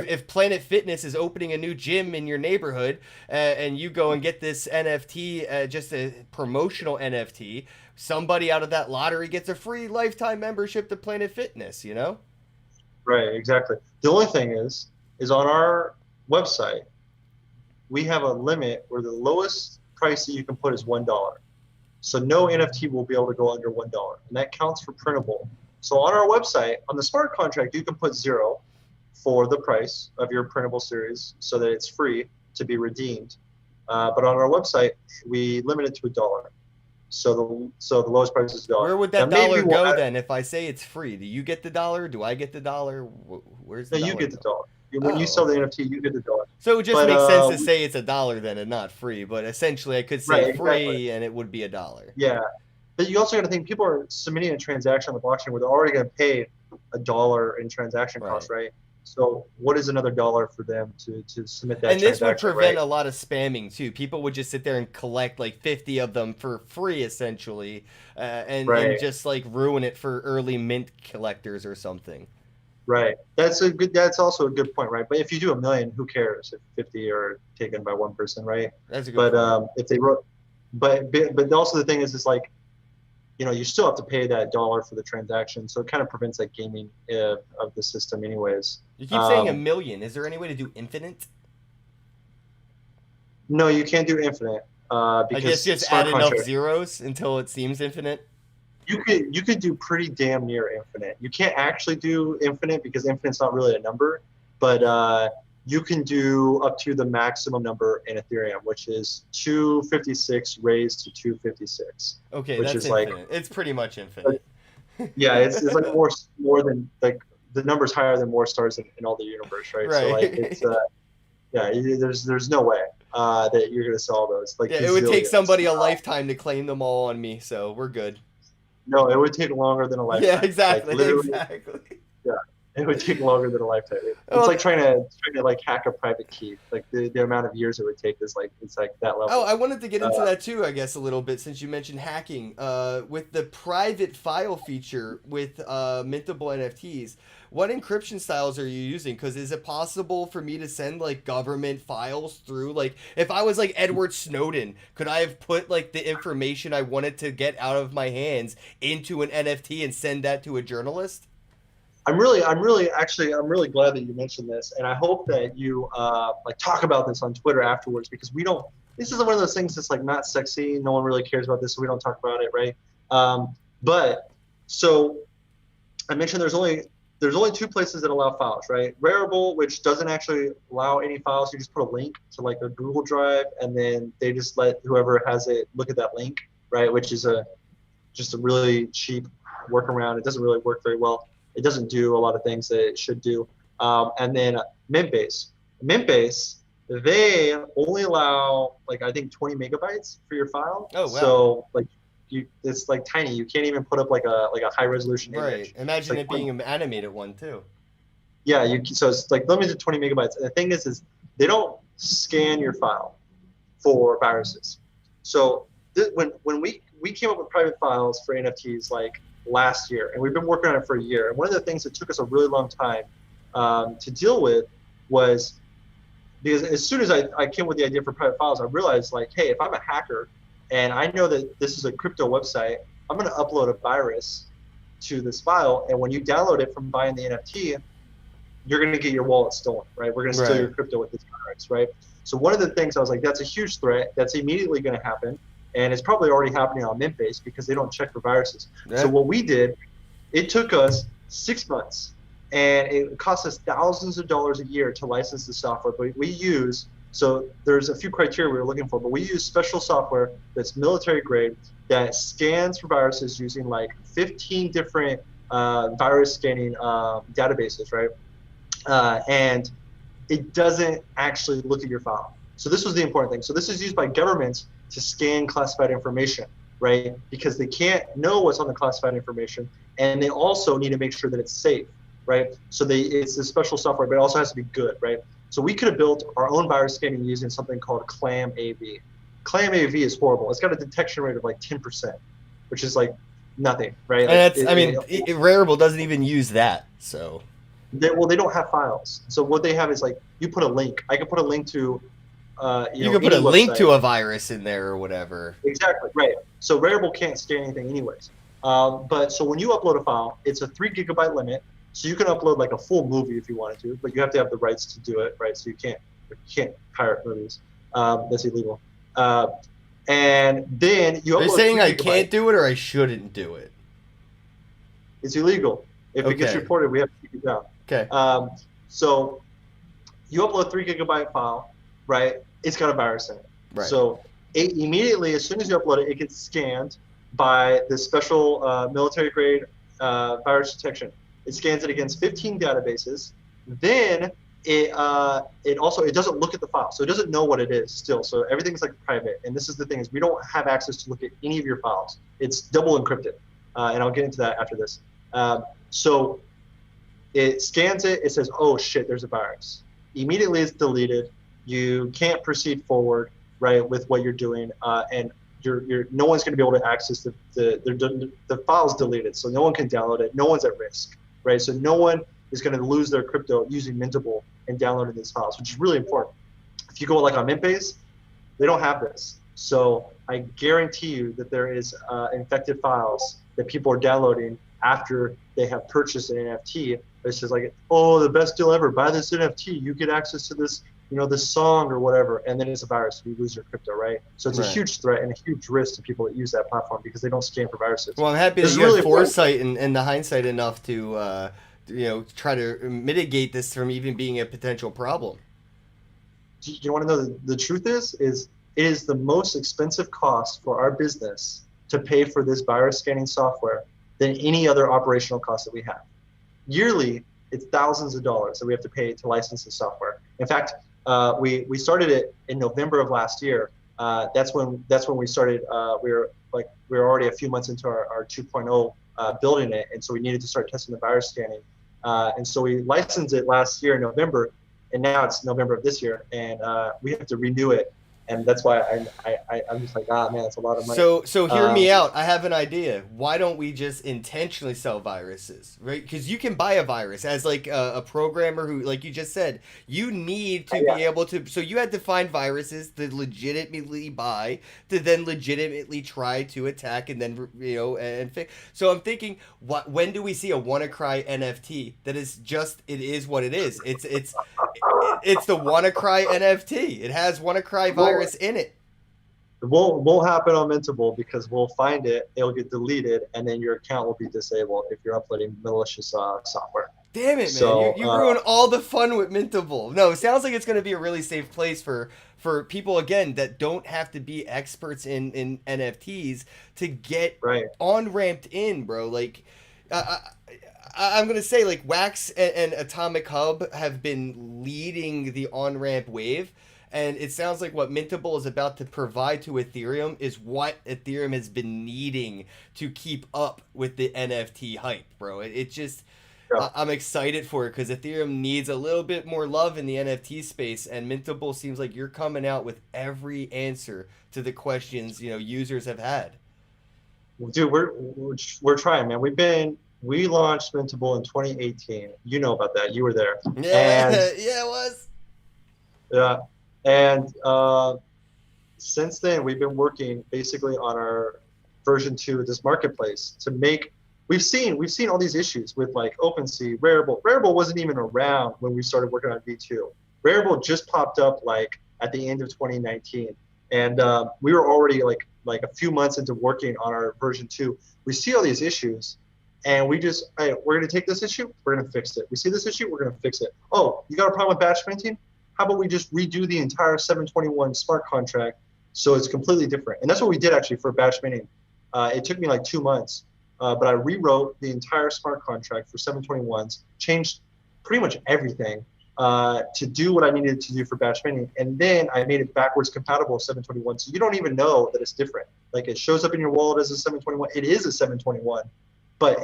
If Planet Fitness is opening a new gym in your neighborhood, and you go and get this NFT, just a promotional NFT, somebody out of that lottery gets a free lifetime membership to Planet Fitness. Right, exactly. The only thing is on our website, we have a limit where the lowest price that you can put is $1. So no NFT will be able to go under $1, and that counts for printable. So on our website, on the smart contract, you can put 0 for the price of your printable series so that it's free to be redeemed. But on our website, we limit it to $1. So the lowest price is $1. Where would Now, that maybe dollar we'll go add- then? If I say it's free, do you get the dollar? Do I get the dollar? Where's the No, you dollar get the go? $1. When you sell the NFT, you get the $1. So it would just But, make sense to say it's $1 then and not free. But essentially, I could say Right, free exactly. and it would be $1. Yeah, but you also got to think people are submitting a transaction on the blockchain where they're already going to pay $1 in transaction costs, right? So what is another $1 for them to submit that And this would transaction, prevent right? a lot of spamming too. People would just sit there and collect like 50 of them for free, essentially, and Right. just like ruin it for early mint collectors or something. Right. That's also a good point, right? But if you do 1,000,000, who cares if 50 are taken by one person, right? That's a good But point. if they wrote, but also the thing is like, you still have to pay that $1 for the transaction, so it kind of prevents that gaming of the system, anyways. You keep saying 1,000,000. Is there any way to do infinite? No, you can't do infinite I because guess just smart add enough contract. zeros until it seems infinite. You could do pretty damn near infinite. You can't actually do infinite because infinite's not really a number, but you can do up to the maximum number in Ethereum, which is 256 raised to 256. Okay, which that's is like, infinite. It's pretty much infinite. yeah, it's like more than like the number's higher than more stars in all the universe, right? So like it's there's no way that you're gonna sell those. Like Yeah, it would take gazillions. somebody a lifetime to claim them all on me, so we're good. No, it would take longer than a lifetime. Yeah, exactly. Like, literally, Exactly. yeah, it would take longer than a lifetime. It's Oh. like trying to like hack a private key. Like the amount of years it would take is like it's like that level. Oh, I wanted to get into that too, I guess, a little bit since you mentioned hacking. With the private file feature with Mintable NFTs, what encryption styles are you using? Because is it possible for me to send like government files through? Like, if I was like Edward Snowden, could I have put like the information I wanted to get out of my hands into an NFT and send that to a journalist? I'm really glad that you mentioned this, and I hope that you like talk about this on Twitter afterwards, because we don't. This is one of those things that's like not sexy. No one really cares about this, so we don't talk about it, right? But so I mentioned there's only there's only two places that allow files, right? Rarible, which doesn't actually allow any files. You just put a link to like a Google Drive, and then they just let whoever has it look at that link, right? Which is just a really cheap workaround. It doesn't really work very well. It doesn't do a lot of things that it should do. And then Mintbase. Mintbase, they only allow like I think 20 megabytes for your file. Oh wow. So like it's like tiny. You can't even put up like a high resolution image. Right. Imagine like it being an animated one too. Yeah, so it's like limited to 20 megabytes. And the thing is they don't scan your file for viruses. So when we came up with private files for NFTs like last year, and we've been working on it for a year. And one of the things that took us a really long time to deal with was because as soon as I came with the idea for private files, I realized like, hey, if I'm a hacker and I know that this is a crypto website, I'm going to upload a virus to this file. And when you download it from buying the NFT, you're going to get your wallet stolen, right? We're going to steal your crypto with this virus, right? So one of the things I was like, that's a huge threat. That's immediately going to happen. And it's probably already happening on Mintbase because they don't check for viruses. Yeah. So what we did, it took us 6 months and it cost us thousands of dollars a year to license the software. But we use, so there's a few criteria we were looking for, but we use special software that's military grade that scans for viruses using like 15 different virus scanning databases, right? And it doesn't actually look at your file. So this was the important thing. So this is used by governments to scan classified information, right? Because they can't know what's on the classified information, and they also need to make sure that it's safe, right? So it's a special software, but it also has to be good, right? So we could have built our own virus scanning using something called ClamAV. ClamAV is horrible. It's got a detection rate of like 10%, which is like nothing, right? And Rarible doesn't even use that, so. They don't have files. So what they have is like you put a link. I can put a link to you can put a link to a virus in there or whatever. Exactly, right. So Rarible can't scan anything anyways. But so when you upload a file, it's a 3 gigabyte limit. So you can upload like a full movie if you wanted to, but you have to have the rights to do it, right? So you can't pirate movies. That's illegal. And then you upload. Are you saying I can't do it or I shouldn't do it? It's illegal. If it gets reported, we have to take it down. Okay. So you upload 3 gigabyte file, right? It's got a virus in it. Right. So it immediately, as soon as you upload it, it gets scanned by this special military grade virus detection. It scans it against 15 databases. Then it doesn't look at the file, so it doesn't know what it is still. So everything's like private. And this is the thing is we don't have access to look at any of your files. It's double encrypted, and I'll get into that after this. So it scans it. It says, "Oh shit, there's a virus." Immediately, it's deleted. You can't proceed forward, right, with what you're doing, and no one's going to be able to access the file's deleted, so no one can download it. No one's at risk, right? So no one is going to lose their crypto using Mintable and downloading these files, which is really important. If you go like on Mintbase, they don't have this. So I guarantee you that there is infected files that people are downloading after they have purchased an NFT. It's just like, oh, the best deal ever, buy this NFT, you get access to this, this song or whatever, and then it's a virus, you lose your crypto, right? So it's a huge threat and a huge risk to people that use that platform because they don't scan for viruses. Well, I'm happy that you have foresight and the hindsight enough to, try to mitigate this from even being a potential problem. You want to know the truth is it is the most expensive cost for our business to pay for this virus scanning software than any other operational cost that we have. Yearly, it's thousands of dollars that we have to pay to license the software. In fact, we started it in November of last year. That's when we started. We were already a few months into our 2.0 building it, and so we needed to start testing the virus scanning. And so we licensed it last year in November, and now it's November of this year, and we have to renew it. And that's why I'm just like, man, it's a lot of money. So hear me out. I have an idea. Why don't we just intentionally sell viruses, right? Because you can buy a virus as like a programmer who, like you just said, you need to be able to. So you had to find viruses to legitimately buy, to then legitimately try to attack and then and fix. So I'm thinking, when do we see a WannaCry NFT that is just it is what it is? It's the WannaCry NFT. It has WannaCry virus in it. It won't happen on Mintable because we'll find it, it'll get deleted, and then your account will be disabled if you're uploading malicious software. Damn it, man! You So you ruin all the fun with Mintable. No, it sounds like it's going to be a really safe place for people again that don't have to be experts in NFTs to get right. on ramped in, bro. Like, I, I'm gonna say like Wax and Atomic Hub have been leading the on ramp wave. And it sounds like what Mintable is about to provide to Ethereum is what Ethereum has been needing to keep up with the NFT hype, bro. It just, Yeah. I'm excited for it because Ethereum needs a little bit more love in the NFT space, and Mintable seems like you're coming out with every answer to the questions users have had. Dude, we're trying, man. We launched Mintable in 2018. You know about that. You were there. Yeah, And yeah, it was. yeah, and since then we've been working basically on our version 2 of this marketplace to make. We've seen all these issues with like OpenSea, Rarible. Rarible wasn't even around when we started working on V2. Rarible just popped up like at the end of 2019, and we were already like a few months into working on our version 2. We see all these issues, and we just, hey, we're gonna take this issue, we're gonna fix it. We see this issue, we're gonna fix it. Oh, you got a problem with batch minting? How about we just redo the entire 721 smart contract so it's completely different? And that's what we did actually for batch minting. It took me like 2 months, but I rewrote the entire smart contract for 721s, changed pretty much everything to do what I needed to do for batch minting, and then I made it backwards compatible with 721, so you don't even know that it's different. Like it shows up in your wallet as a 721. It is a 721, but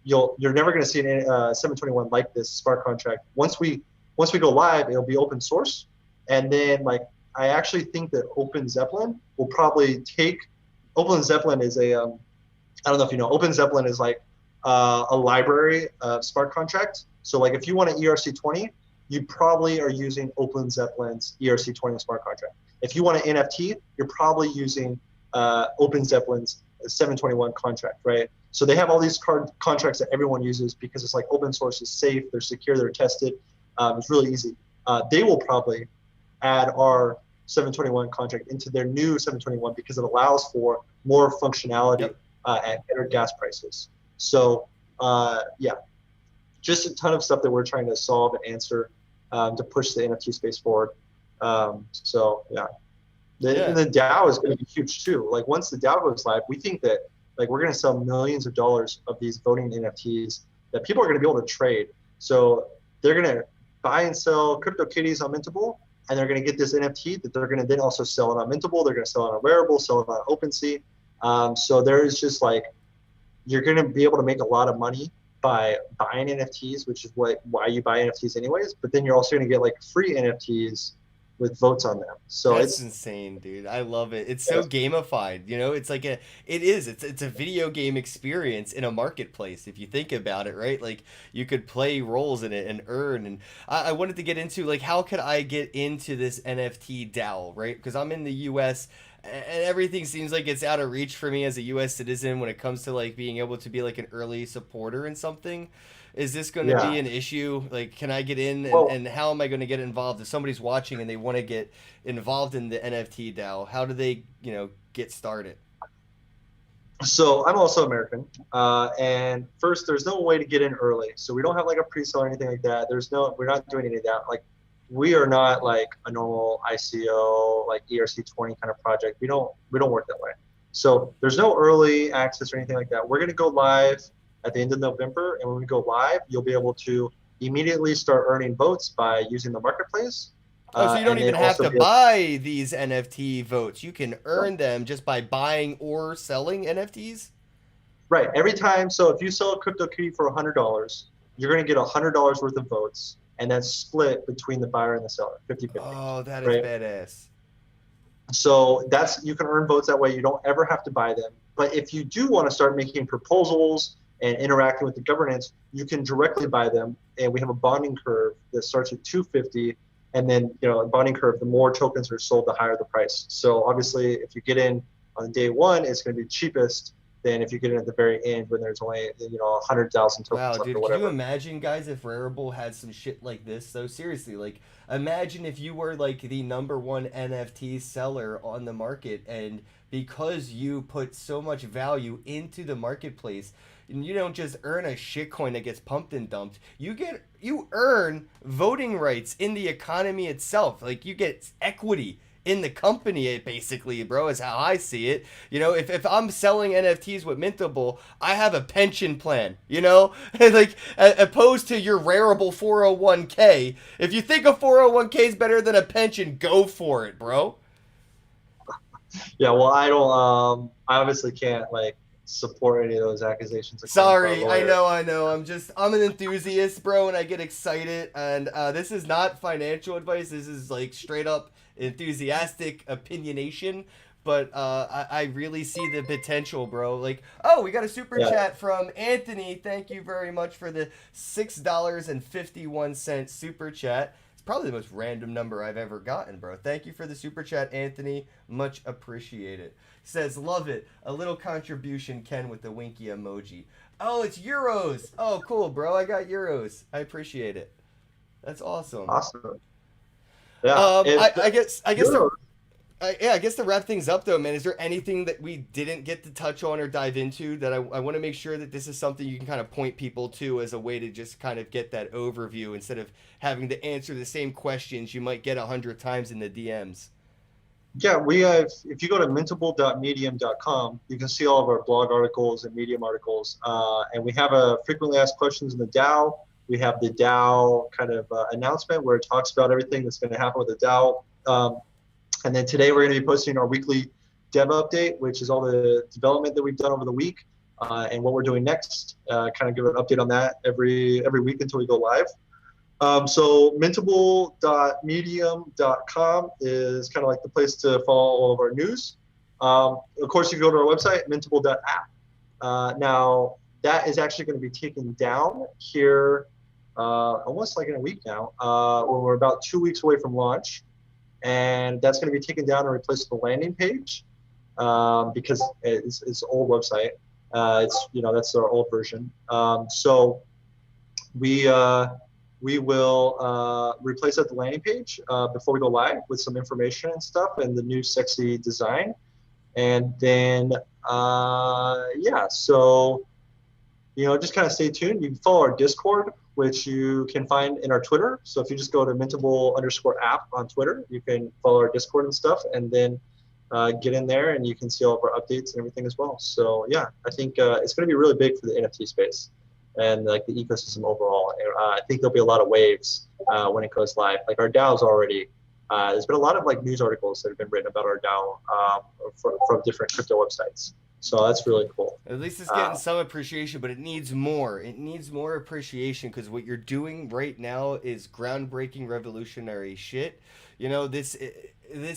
you're never going to see a 721 like this smart contract. Once we go live, it'll be open source, and then like I actually think that Open Zeppelin will probably take. Open Zeppelin is a I don't know if you know. Open Zeppelin is like a library of smart contract. So like if you want an ERC20, you probably are using Open Zeppelin's ERC20 smart contract. If you want an NFT, you're probably using Open Zeppelin's 721 contract, right? So they have all these contracts that everyone uses because it's like open source, is safe, they're secure, they're tested. It's really easy. They will probably add our 721 contract into their new 721 because it allows for more functionality Yep. At better gas prices. So yeah, just a ton of stuff that we're trying to solve and answer to push the NFT space forward. So yeah, Yeah. the DAO is going to be huge too. Like once the DAO goes live, we think that like we're going to sell millions of dollars of these voting NFTs that people are going to be able to trade. So they're going to buy and sell CryptoKitties on Mintable, and they're going to get this NFT that they're going to then also sell it on Mintable. They're going to sell it on Rarible, sell it on OpenSea. So there's just like you're going to be able to make a lot of money by buying NFTs, which is why you buy NFTs anyways. But then you're also going to get like free NFTs with votes on them. So That's insane, dude. I love it. It's so gamified, It's like it's a video game experience in a marketplace if you think about it, right? Like you could play roles in it and earn. And I wanted to get into like how could I get into this NFT DAO, right? Because I'm in the U.S. and everything seems like it's out of reach for me as a U.S. citizen when it comes to like being able to be like an early supporter in something. Is this going to be an issue? Like, can I get in and how am I going to get involved? If somebody's watching and they want to get involved in the NFT DAO, how do they, get started? So I'm also American, and first, there's no way to get in early. So we don't have like a pre-sale or anything like that. We're not doing any of that. Like, we are not like a normal ICO, like ERC20 kind of project. We don't work that way. So there's no early access or anything like that. We're gonna go live at the end of November, and when we go live, you'll be able to immediately start earning votes by using the marketplace. Oh, so you don't And then even have also to buy these NFT votes. You can earn them just by buying or selling NFTs? Right. Every time, so if you sell a CryptoKitty for $100, you're going to get $100 worth of votes, and that's split between the buyer and the seller, 50-50. Oh, that is right? badass. So you can earn votes that way. You don't ever have to buy them. But if you do want to start making proposals and interacting with the governance, you can directly buy them. And we have a bonding curve that starts at 250. And then, a bonding curve, the more tokens are sold, the higher the price. So obviously, if you get in on day one, it's going to be cheapest than if you get in at the very end when there's only 100,000 tokens Wow, left dude, or could you whatever. imagine, guys, if Rarible had some shit like this? So seriously, like, imagine if you were like the #1 NFT seller on the market and because you put so much value into the marketplace. And you don't just earn a shitcoin that gets pumped and dumped. You earn voting rights in the economy itself. Like, you get equity in the company, basically, bro, is how I see it. If I'm selling NFTs with Mintable, I have a pension plan, like, opposed to your rareable 401k. If you think a 401k is better than a pension, go for it, bro. Yeah, well, I don't. I obviously can't like support any of those accusations. Sorry, I know. I'm an enthusiast, bro, and I get excited. And this is not financial advice. This is like straight up enthusiastic opinionation. But I really see the potential, bro. Like, oh, we got a super chat from Anthony. Thank you very much for the $6.51 super chat. It's probably the most random number I've ever gotten, bro. Thank you for the super chat, Anthony. Much appreciated. Says, love it. A little contribution, Ken, with the winky emoji. Oh, it's euros. Oh, cool, bro. I got euros. I appreciate it. That's awesome. Awesome. Yeah. I guess to wrap things up, though, man, is there anything that we didn't get to touch on or dive into that I want to make sure that this is something you can kind of point people to as a way to just kind of get that overview instead of having to answer the same questions you might get 100 times in the DMs? Yeah, we have, if you go to Mintable.medium.com, you can see all of our blog articles and Medium articles. And we have a frequently asked questions in the DAO. We have the DAO kind of announcement where it talks about everything that's going to happen with the DAO. And then today we're going to be posting our weekly dev update, which is all the development that we've done over the week and what we're doing next. Kind of give an update on that every week until we go live. So Mintable.medium.com is kind of like the place to follow all of our news. Of course, you can go to our website, Mintable.app. Now, that is actually going to be taken down here almost like in a week now, when we're about 2 weeks away from launch. And that's going to be taken down and replaced with the landing page because it's an old website. That's our old version. So we will replace that the landing page before we go live with some information and stuff and the new sexy design. And then, so, just kind of stay tuned. You can follow our Discord, which you can find in our Twitter. So if you just go to Mintable_app on Twitter, you can follow our Discord and stuff, and then get in there and you can see all of our updates and everything as well. So yeah, I think it's going to be really big for the NFT space and like the ecosystem overall. I think there'll be a lot of waves when it goes live. Like our DAO's already, there's been a lot of like news articles that have been written about our DAO from different crypto websites. So that's really cool. At least it's getting some appreciation, but it needs more. It needs more appreciation because what you're doing right now is groundbreaking, revolutionary shit. This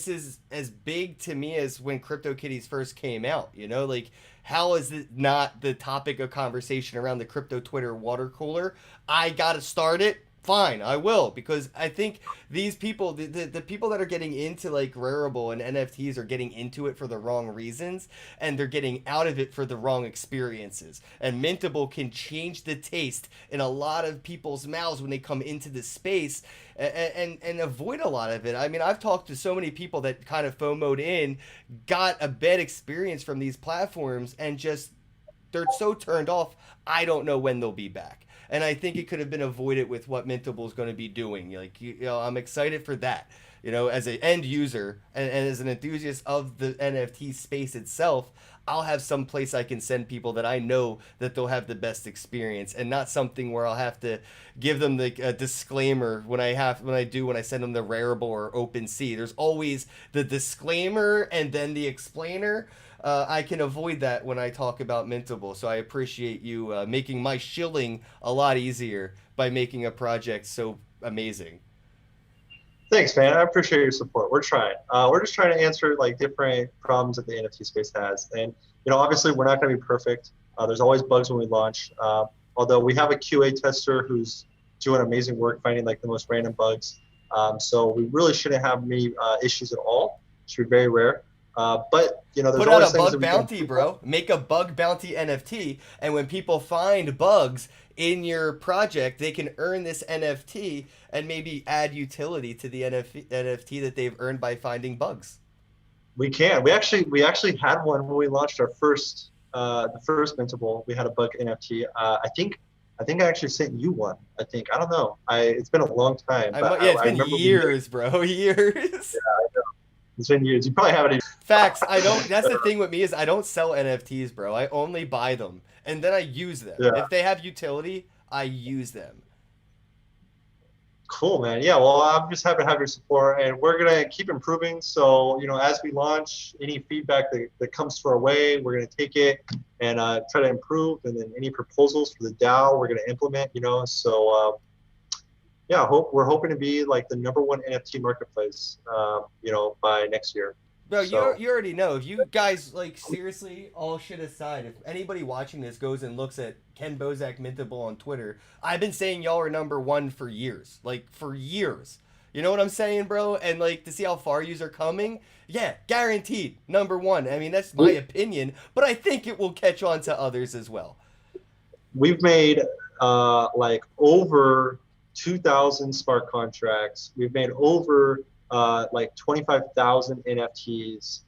is as big to me as when CryptoKitties first came out. Like, how is it not the topic of conversation around the crypto Twitter water cooler? I gotta start it. Fine, I will, because I think these people, the people that are getting into like Rarible and NFTs are getting into it for the wrong reasons, and they're getting out of it for the wrong experiences. And Mintable can change the taste in a lot of people's mouths when they come into this space and avoid a lot of it. I mean, I've talked to so many people that kind of FOMO'd in, got a bad experience from these platforms, and just, they're so turned off, I don't know when they'll be back. And I think it could have been avoided with what Mintable is going to be doing. Like, I'm excited for that. As an end user and as an enthusiast of the NFT space itself, I'll have some place I can send people that I know that they'll have the best experience, and not something where I'll have to give them the disclaimer when I send them the Rarible or OpenSea. There's always the disclaimer and then the explainer. I can avoid that when I talk about Mintable, so I appreciate you making my shilling a lot easier by making a project so amazing. Thanks, man. I appreciate your support. We're trying. We're just trying to answer like different problems that the NFT space has, and obviously we're not going to be perfect. There's always bugs when we launch. Although we have a QA tester who's doing amazing work finding like the most random bugs. So we really shouldn't have many issues at all. It should be very rare. But there's put always out a things bug that bounty, bro. Make a bug bounty NFT, and when people find bugs in your project, they can earn this NFT and maybe add utility to the NFT that they've earned by finding bugs. We can. We actually had one when we launched our first the first Mintable. We had a bug NFT. I think I actually sent you one. I don't know. It's been a long time, but Yeah, it's I been remember we made. years, bro. Years. It's been years. You probably haven't Facts. I don't. That's the thing with me is I don't sell NFTs, bro. I only buy them and then I use them. Yeah. If they have utility, I use them. Cool, man. Yeah, well, I'm just happy to have your support, and we're gonna keep improving. So, as we launch, any feedback that comes to our way, we're gonna take it and try to improve. And then any proposals for the DAO, we're gonna implement. So yeah, we're hoping to be like the #1 NFT marketplace, by next year. Bro, So you already know. If you guys like seriously, all shit aside, if anybody watching this goes and looks at Ken Bozak Mintable on Twitter, I've been saying y'all are #1 for years, like for years. You know what I'm saying, bro? And like to see how far yous are coming, yeah, guaranteed #1. I mean that's my opinion, but I think it will catch on to others as well. we've made like over 2,000 smart contracts. We've made over like 25,000 NFTs.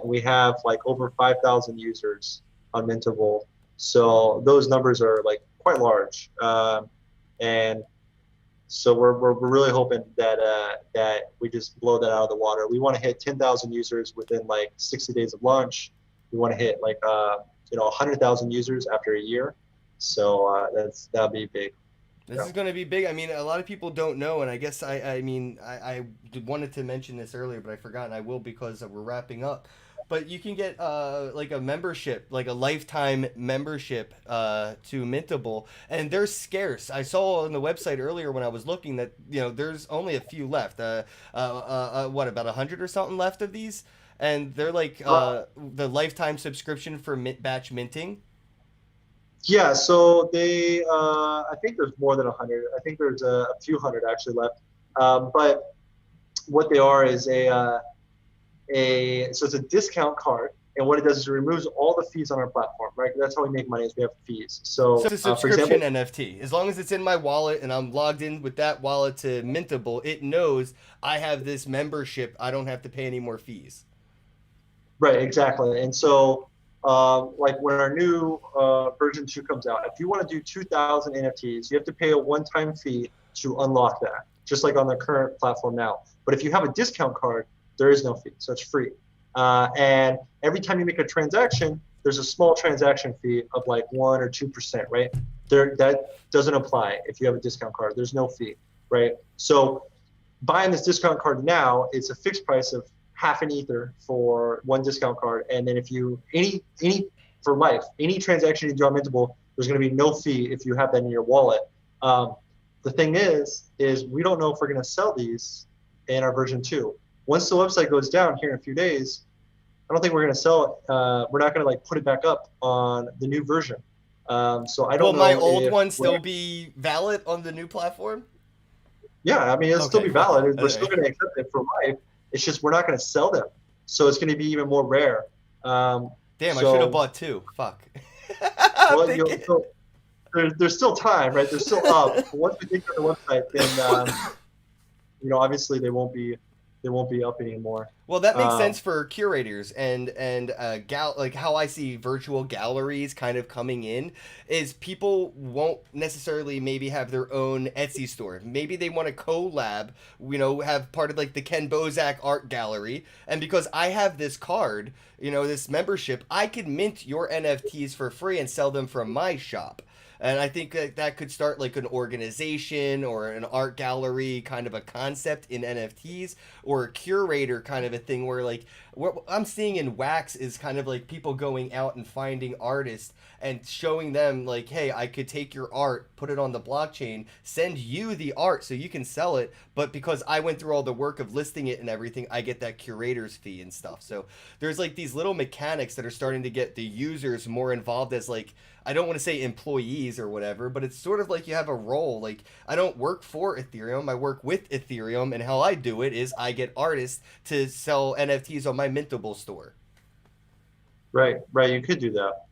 We have like over 5,000 users on Mintable. So those numbers are like quite large. And so we're really hoping that we just blow that out of the water. We want to hit 10,000 users within like 60 days of launch. We want to hit like 100,000 users after a year. So that'll be big. This is going to be big. I mean, a lot of people don't know, and I guess I wanted to mention this earlier, but I forgot, and I will because we're wrapping up. But you can get like a membership, like a lifetime membership to Mintable, and they're scarce. I saw on the website earlier when I was looking that there's only a few left. What, about 100 or something left of these, and they're like the lifetime subscription for batch minting. Yeah, so I think there's more than 100. I think there's a few hundred actually left. But what they are is so it's a discount card, and what it does is it removes all the fees on our platform, right? That's how we make money is we have fees. So it's a subscription NFT. As long as it's in my wallet and I'm logged in with that wallet to Mintable, it knows I have this membership. I don't have to pay any more fees. Right, exactly. And so like when our new version 2 comes out, if you want to do 2,000 NFTs, you have to pay a one-time fee to unlock that, just like on the current platform now. But if you have a discount card, there is no fee, so it's free. And every time you make a transaction, there's a small transaction fee of like 1 or 2%, right? That doesn't apply if you have a discount card. There's no fee, right? So buying this discount card now, it's a fixed price of half an ether for one discount card, and then if you for life, any transaction you do on Mintable, there's going to be no fee if you have that in your wallet. The thing is we don't know if we're going to sell these in our version 2. Once the website goes down here in a few days, I don't think we're going to sell it. We're not going to like put it back up on the new version. So I don't know. Will my old one still be valid on the new platform? Yeah, I mean it'll still be valid. We're still going to accept it for life. It's just we're not going to sell them, so it's going to be even more rare. Damn, I should have bought 2. Fuck. Well, there's still time, right? They're still up. Once we take on the website, then obviously they won't be up anymore. Well, that makes sense for curators and like how I see virtual galleries kind of coming in is people won't necessarily maybe have their own Etsy store. Maybe they want to collab, have part of like the Ken Bozak art gallery. And because I have this card, this membership, I could mint your NFTs for free and sell them from my shop. And I think that could start like an organization or an art gallery kind of a concept in NFTs, or a curator kind of a thing where like what I'm seeing in Wax is kind of like people going out and finding artists and showing them like, hey, I could take your art, put it on the blockchain, send you the art so you can sell it. But because I went through all the work of listing it and everything, I get that curator's fee and stuff. So there's like these little mechanics that are starting to get the users more involved as like, I don't want to say employees or whatever, but it's sort of like you have a role. Like I don't work for Ethereum, I work with Ethereum, and how I do it is I get artists to sell NFTs on my Mintable store. Right. You could do that.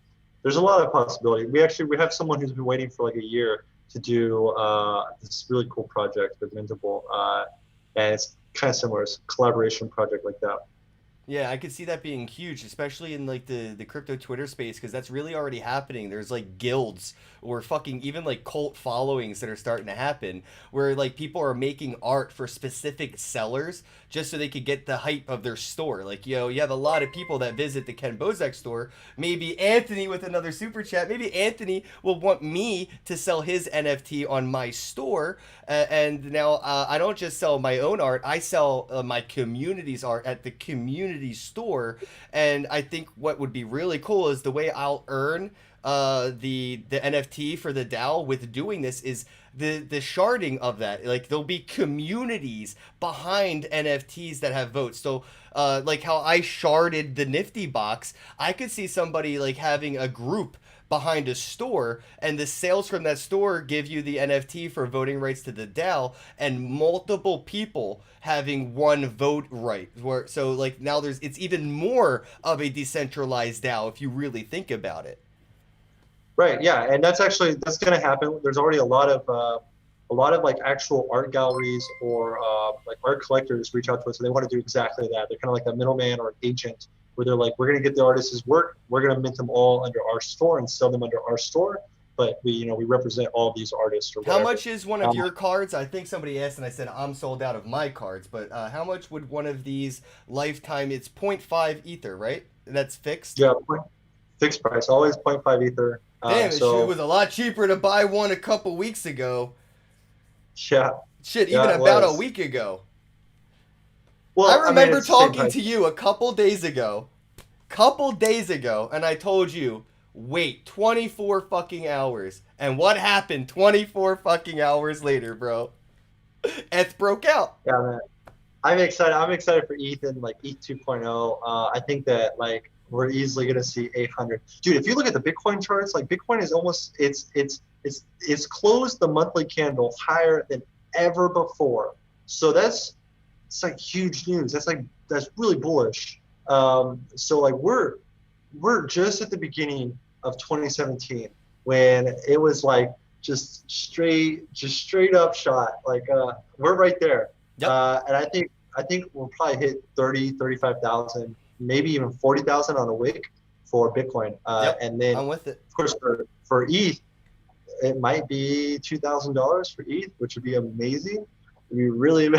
There's a lot of possibility. We have someone who's been waiting for like a year to do this really cool project with Mintable, and it's kind of similar. It's a collaboration project like that. Yeah, I could see that being huge, especially in like the crypto Twitter space, because that's really already happening. There's like guilds or fucking even like cult followings that are starting to happen, where like people are making art for specific sellers just so they could get the hype of their store. Like, you have a lot of people that visit the Ken Bozek store. Maybe Anthony with another super chat. Maybe Anthony will want me to sell his NFT on my store, and now I don't just sell my own art. I sell my community's art at the community store. And I think what would be really cool is the way I'll earn the NFT for the DAO with doing this is the sharding of that. Like there'll be communities behind NFTs that have votes. So like how I sharded the Nifty box, I could see somebody like having a group behind a store, and the sales from that store give you the NFT for voting rights to the DAO, and multiple people having one vote right. So like now it's even more of a decentralized DAO if you really think about it. Right. Yeah, and that's going to happen. There's already a lot of like actual art galleries or like art collectors reach out to us, and they want to do exactly that. They're kind of like a middleman or an agent, where they're like, we're going to get the artist's work, we're going to mint them all under our store and sell them under our store, but we represent all these artists or How whatever. much is one of your cards? I think somebody asked, and I said I'm sold out of my cards. But how much would one of these lifetime? It's 0.5 ether, right? That's fixed. Yeah, fixed price, always zero point 0.5 ether. Damn, So it was a lot cheaper to buy one a couple weeks ago. yeah, Shit, yeah, even it about a was. week ago. Well, I I mean, remember it's the same talking price. to you a couple days ago, and I told you, wait 24 fucking hours. And what happened 24 fucking hours later, bro? ETH broke out. Yeah, man. I'm excited. I'm excited for Ethan, like ETH 2.0. I think that like we're easily gonna see 800. Dude, if you look at the Bitcoin charts, like Bitcoin is almost it's closed the monthly candle higher than ever before. So it's like huge news. That's really bullish. So like we're just at the beginning of 2017 when it was like just straight up shot. Like we're right there. Yep. And I think we'll probably hit 30, 35,000, maybe even 40,000 on a wick for Bitcoin. Yep. And then I'm with it. of course for ETH, it might be $2,000 for ETH, which would be amazing. It'd be really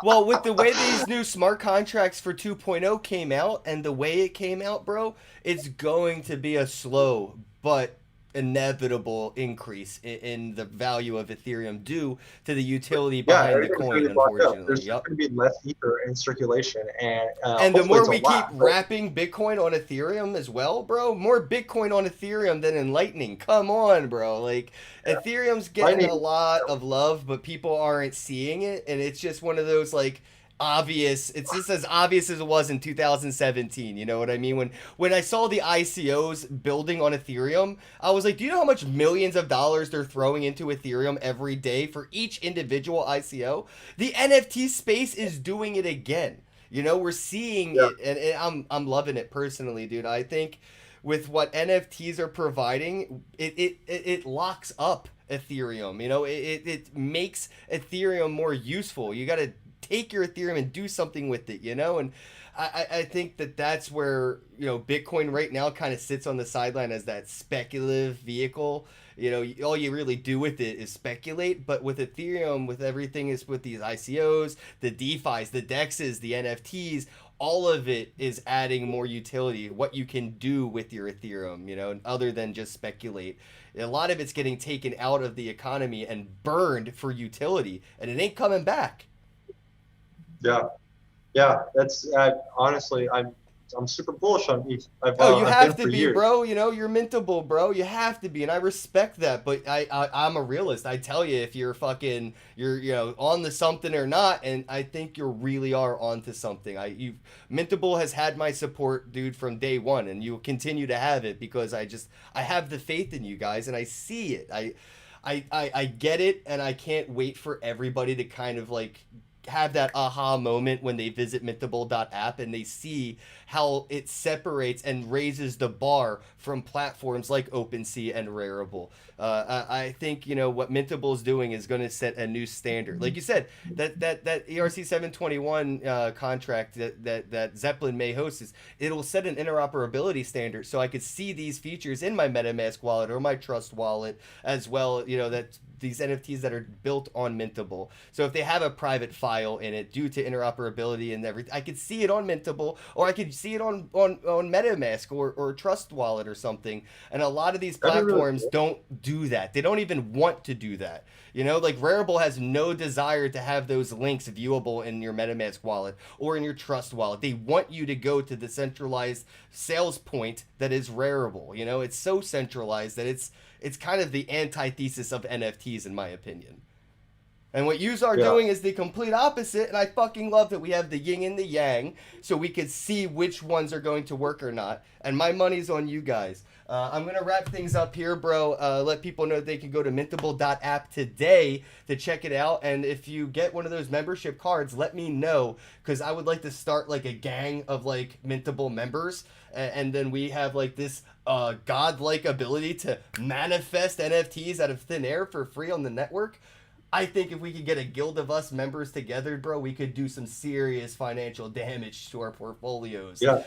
Well, with the way these new smart contracts for 2.0 came out and the way it came out, bro, it's going to be a slow but inevitable increase in the value of Ethereum due to the utility yeah, behind the everything's coin, going to be blocked up. unfortunately. There's Yep. going to be less ether in circulation, and And the hopefully more it's a we keep lot. wrapping Bitcoin on Ethereum as well, bro, more Bitcoin on Ethereum than in Lightning. Come on, bro. Like, Ethereum's getting a Lightning, lot of love, but people aren't seeing it. And it's just one of those, like, obvious. It's just as obvious as it was in 2017. You know what I mean? When I saw the ICOs building on Ethereum, I was like, do you know how much millions of dollars they're throwing into Ethereum every day for each individual ICO? The NFT space is doing it again. We're seeing yeah, it, and I'm loving it personally, dude. I think with what NFTs are providing, it locks up Ethereum. It makes Ethereum more useful. You got to take your Ethereum and do something with it, and I think that's where Bitcoin right now kind of sits on the sideline as that speculative vehicle. All you really do with it is speculate. But with Ethereum, with everything is with these ICOs, the DeFi's, the DEXs, the NFTs, all of it is adding more utility, what you can do with your Ethereum, other than just speculate. A lot of it's getting taken out of the economy and burned for utility, and it ain't coming back. yeah, yeah. That's honestly, I'm super bullish on ETH. Oh, you I've have been to for be, years. bro. You're mintable, bro. You have to be, and I respect that. But I'm a realist. I tell you, if you're fucking, you're on to something or not, and I think you really are on to something. Mintable has had my support, dude, from day one, and you will continue to have it because I have the faith in you guys, and I see it. I get it, and I can't wait for everybody to kind of like have that aha moment when they visit Mintable.app and they see how it separates and raises the bar from platforms like OpenSea and Rarible. I think what Mintable is doing is going to set a new standard. Like you said, that ERC 721 contract that Zeppelin may host it'll set an interoperability standard, so I could see these features in my MetaMask wallet or my Trust wallet as well. That these NFTs that are built on Mintable. So if they have a private file in it due to interoperability and everything, I could see it on Mintable, or I could see it on MetaMask or Trust Wallet or something. And a lot of these platforms don't do that. They don't even want to do that. Like Rarible has no desire to have those links viewable in your MetaMask wallet or in your Trust wallet. They want you to go to the centralized sales point that is Rarible. It's so centralized that it's kind of the antithesis of NFTs, in my opinion. And what you are doing is the complete opposite, and I fucking love that we have the yin and the yang, so we could see which ones are going to work or not. And my money's on you guys. I'm going to wrap things up here, bro. Let people know they can go to Mintable.app today to check it out. And if you get one of those membership cards, let me know, because I would like to start like a gang of like Mintable members. And then we have like this godlike ability to manifest NFTs out of thin air for free on the network. I think if we could get a guild of us members together, bro, we could do some serious financial damage to our portfolios. Yeah.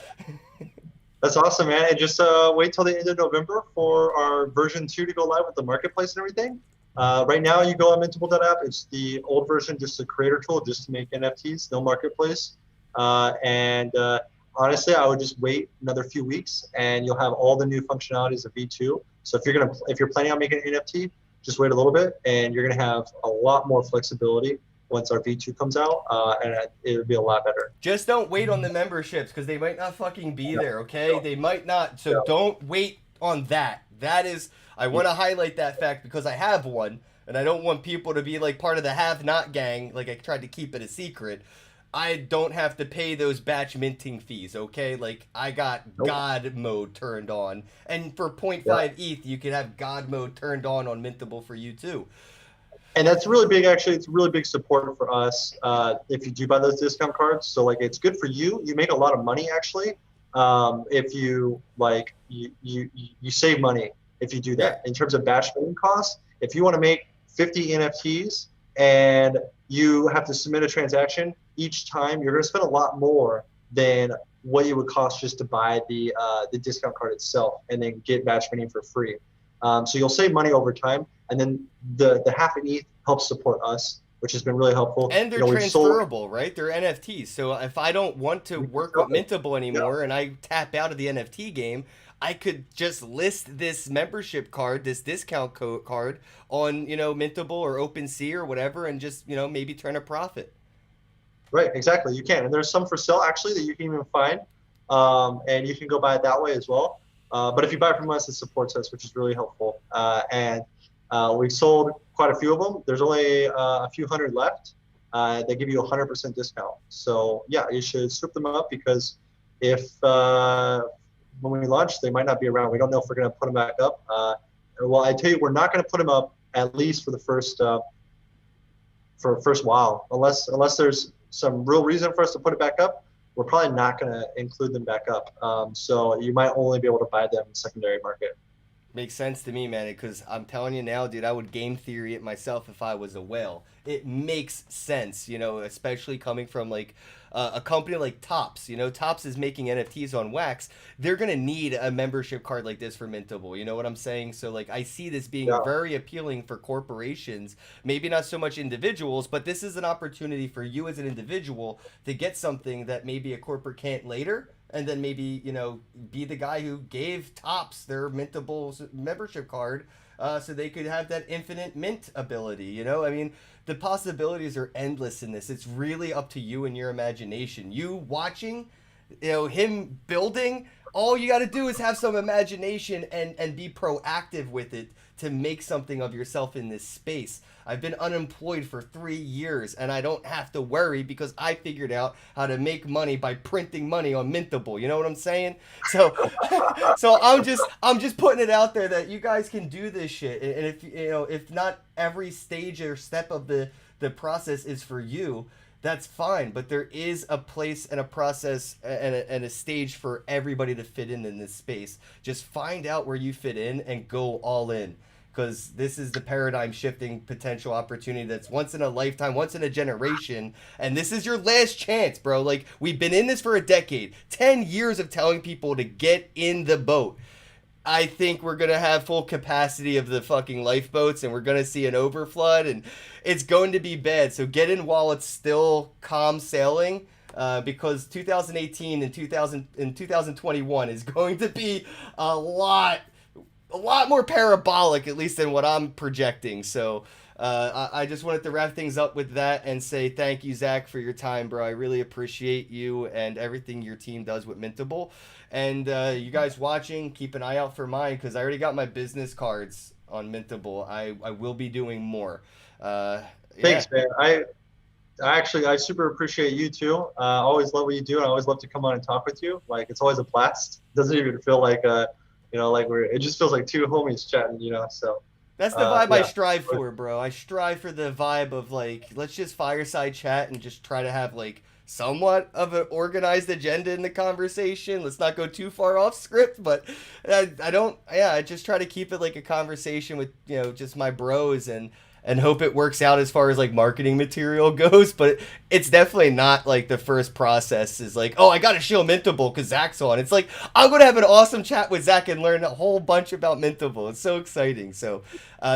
That's awesome, man. And just wait till the end of November for our version 2 to go live with the marketplace and everything. Right now, you go on Mintable.app. It's the old version, just a creator tool, just to make NFTs, no marketplace. Honestly, I would just wait another few weeks, and you'll have all the new functionalities of V2. So if you're planning on making an NFT, just wait a little bit, and you're gonna have a lot more flexibility once our V2 comes out, and it'll be a lot better. Just don't wait on the memberships, because they might not fucking be there, okay? They might not, so don't wait on that. That is, I want to highlight that fact because I have one, and I don't want people to be like part of the have-not gang, like I tried to keep it a secret. I don't have to pay those batch minting fees, okay? Like, I got God mode turned on. And for 0.5 ETH, you can have God mode turned on Mintable for you, too. And that's really big, actually. It's really big support for us if you do buy those discount cards. So, like, it's good for you. You make a lot of money, actually. If you, like, you save money if you do that. In terms of batch minting costs, if you want to make 50 NFTs and you have to submit a transaction, each time you're going to spend a lot more than what it would cost just to buy the discount card itself and then get batch minting for free. So you'll save money over time, and then the half an ETH helps support us, which has been really helpful. And they're transferable, right? They're NFTs. So if I don't want to work with Mintable anymore and I tap out of the NFT game, I could just list this membership card, this discount code card on, Mintable or OpenSea or whatever, and just, maybe turn a profit. Right, exactly. You can. And there's some for sale, actually, that you can even find. And you can go buy it that way as well. But if you buy it from us, it supports us, which is really helpful. And we've sold quite a few of them. There's only a few hundred left. They give you a 100% discount. So, yeah, you should swoop them up, because if when we launch, they might not be around. We don't know if we're going to put them back up. Well, I tell you, we're not going to put them up, at least for the first while, unless there's some real reason for us to put it back up. We're probably not going to include them back up. So you might only be able to buy them in secondary market. Makes sense to me, man, because I'm telling you now, dude, I would game theory it myself if I was a whale. It makes sense, especially coming from like a company like Topps. Topps is making NFTs on Wax. They're going to need a membership card like this for Mintable. You know what I'm saying? So like, I see this being very appealing for corporations, maybe not so much individuals, but this is an opportunity for you as an individual to get something that maybe a corporate can't later. And then maybe, be the guy who gave Topps their Mintable membership card so they could have that infinite mint ability, I mean, the possibilities are endless in this. It's really up to you and your imagination. You watching, him building, all you got to do is have some imagination and be proactive with it to make something of yourself in this space. I've been unemployed for 3 years, and I don't have to worry because I figured out how to make money by printing money on Mintable. You know what I'm saying? So, so I'm just putting it out there that you guys can do this shit. And if not every stage or step of the process is for you, that's fine. But there is a place and a process and a stage for everybody to fit in this space. Just find out where you fit in and go all in. Because this is the paradigm shifting potential opportunity that's once in a lifetime, once in a generation. And this is your last chance, bro. Like, we've been in this for a decade, 10 years of telling people to get in the boat. I think we're going to have full capacity of the fucking lifeboats, and we're going to see an overflood, and it's going to be bad. So get in while it's still calm sailing, because 2018 and 2021 is going to be a lot more parabolic, at least than what I'm projecting. So I just wanted to wrap things up with that and say thank you, Zach, for your time, bro. I really appreciate you and everything your team does with Mintable. And you guys watching, keep an eye out for mine, because I already got my business cards on Mintable. I will be doing more. Thanks, man. I super appreciate you too. I always love what you do, and I always love to come on and talk with you. Like, it's always a blast. It doesn't even feel like like it just feels like two homies chatting, so. That's the vibe I strive for, bro. I strive for the vibe of, like, let's just fireside chat and just try to have, like, somewhat of an organized agenda in the conversation. Let's not go too far off script, but I just try to keep it like a conversation with, just my bros and hope it works out as far as like marketing material goes. But it's definitely not like the first process is like, oh, I got to show Mintable because Zach's on. It's like, I'm going to have an awesome chat with Zach and learn a whole bunch about Mintable. It's so exciting. So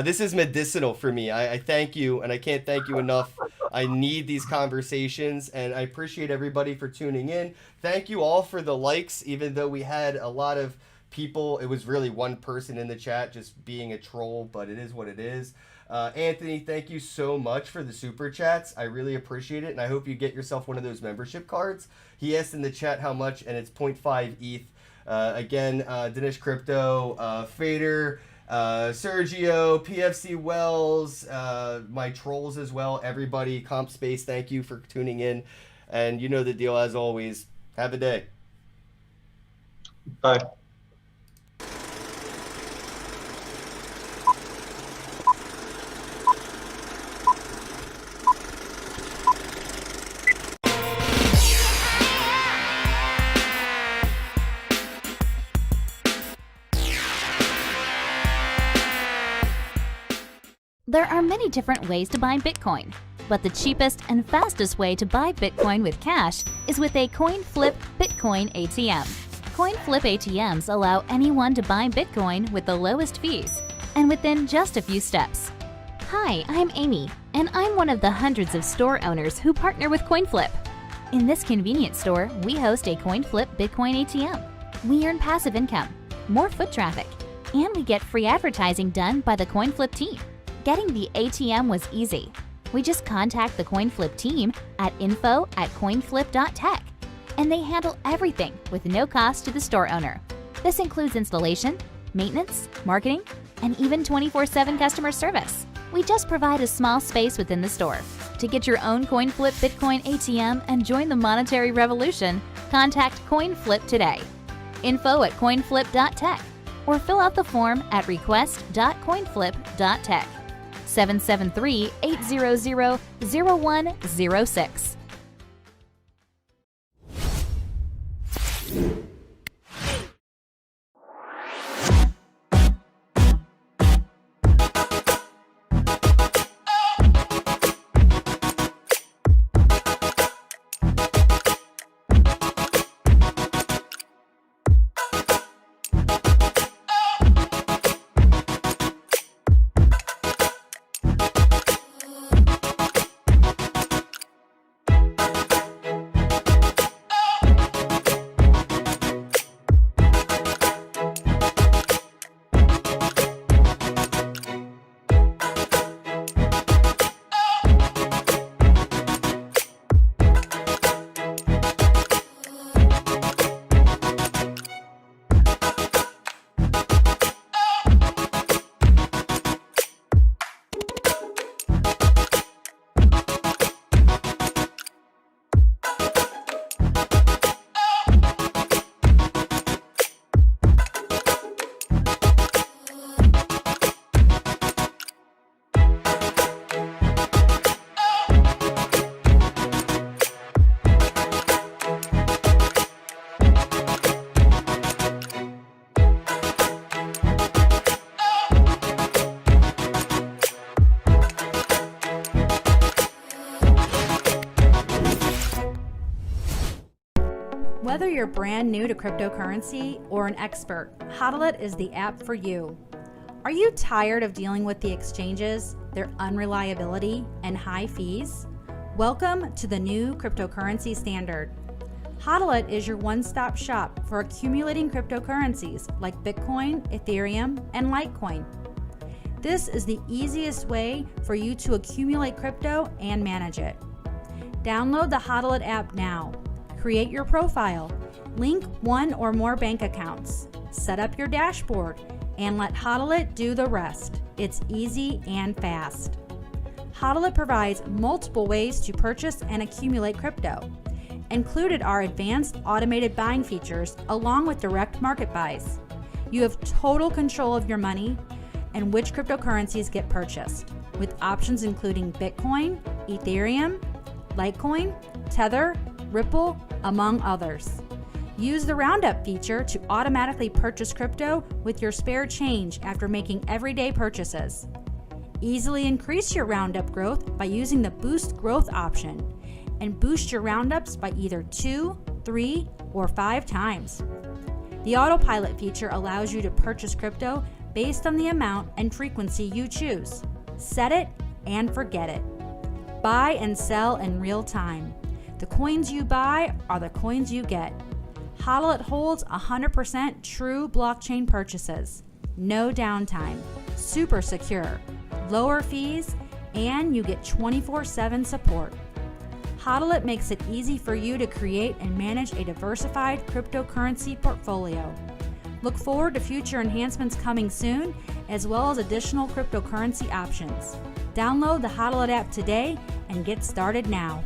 this is medicinal for me. I thank you, and I can't thank you enough. I need these conversations, and I appreciate everybody for tuning in. Thank you all for the likes, even though we had a lot of people. It was really one person in the chat just being a troll, but it is what it is. Anthony, thank you so much for the super chats. I really appreciate it, and I hope you get yourself one of those membership cards. He asked in the chat how much, and it's 0.5 ETH. Again, Dinesh Crypto, Fader, Sergio, PFC Wells, my trolls as well, everybody, Comp Space, thank you for tuning in. And you know the deal as always. Have a day. Bye. There are many different ways to buy Bitcoin, but the cheapest and fastest way to buy Bitcoin with cash is with a coin flip Bitcoin ATM. Coin flip ATMs allow anyone to buy Bitcoin with the lowest fees and within just a few steps. Hi, I'm Amy, and I'm one of the hundreds of store owners who partner with CoinFlip. In this convenient store, we host a CoinFlip Bitcoin ATM. We earn passive income, more foot traffic, and we get free advertising done by the CoinFlip team. Getting the ATM was easy. We just contact the CoinFlip team at info@coinflip.tech, and they handle everything with no cost to the store owner. This includes installation, maintenance, marketing, and even 24/7 customer service. We just provide a small space within the store. To get your own CoinFlip Bitcoin ATM and join the monetary revolution, contact CoinFlip today. info@coinflip.tech, or fill out the form at request.coinflip.tech. 773-800-0106. Whether you're brand new to cryptocurrency or an expert, Hodl is the app for you. Are you tired of dealing with the exchanges, their unreliability, and high fees? Welcome to the new cryptocurrency standard. Hodl is your one-stop shop for accumulating cryptocurrencies like Bitcoin, Ethereum, and Litecoin. This is the easiest way for you to accumulate crypto and manage it. Download the Hodl app now. Create your profile, link one or more bank accounts, set up your dashboard, and let Hodl do the rest. It's easy and fast. Hodl provides multiple ways to purchase and accumulate crypto. Included are advanced automated buying features along with direct market buys. You have total control of your money and which cryptocurrencies get purchased, with options including Bitcoin, Ethereum, Litecoin, Tether, Ripple, among others. Use the Roundup feature to automatically purchase crypto with your spare change after making everyday purchases. Easily increase your Roundup growth by using the Boost Growth option, and boost your roundups by either 2, 3, or 5 times. The autopilot feature allows you to purchase crypto based on the amount and frequency you choose. Set it and forget it. Buy and sell in real time. The coins you buy are the coins you get. Hodl holds 100% true blockchain purchases. No downtime. Super secure. Lower fees, and you get 24/7 support. Hodl makes it easy for you to create and manage a diversified cryptocurrency portfolio. Look forward to future enhancements coming soon, as well as additional cryptocurrency options. Download the Hodl app today and get started now.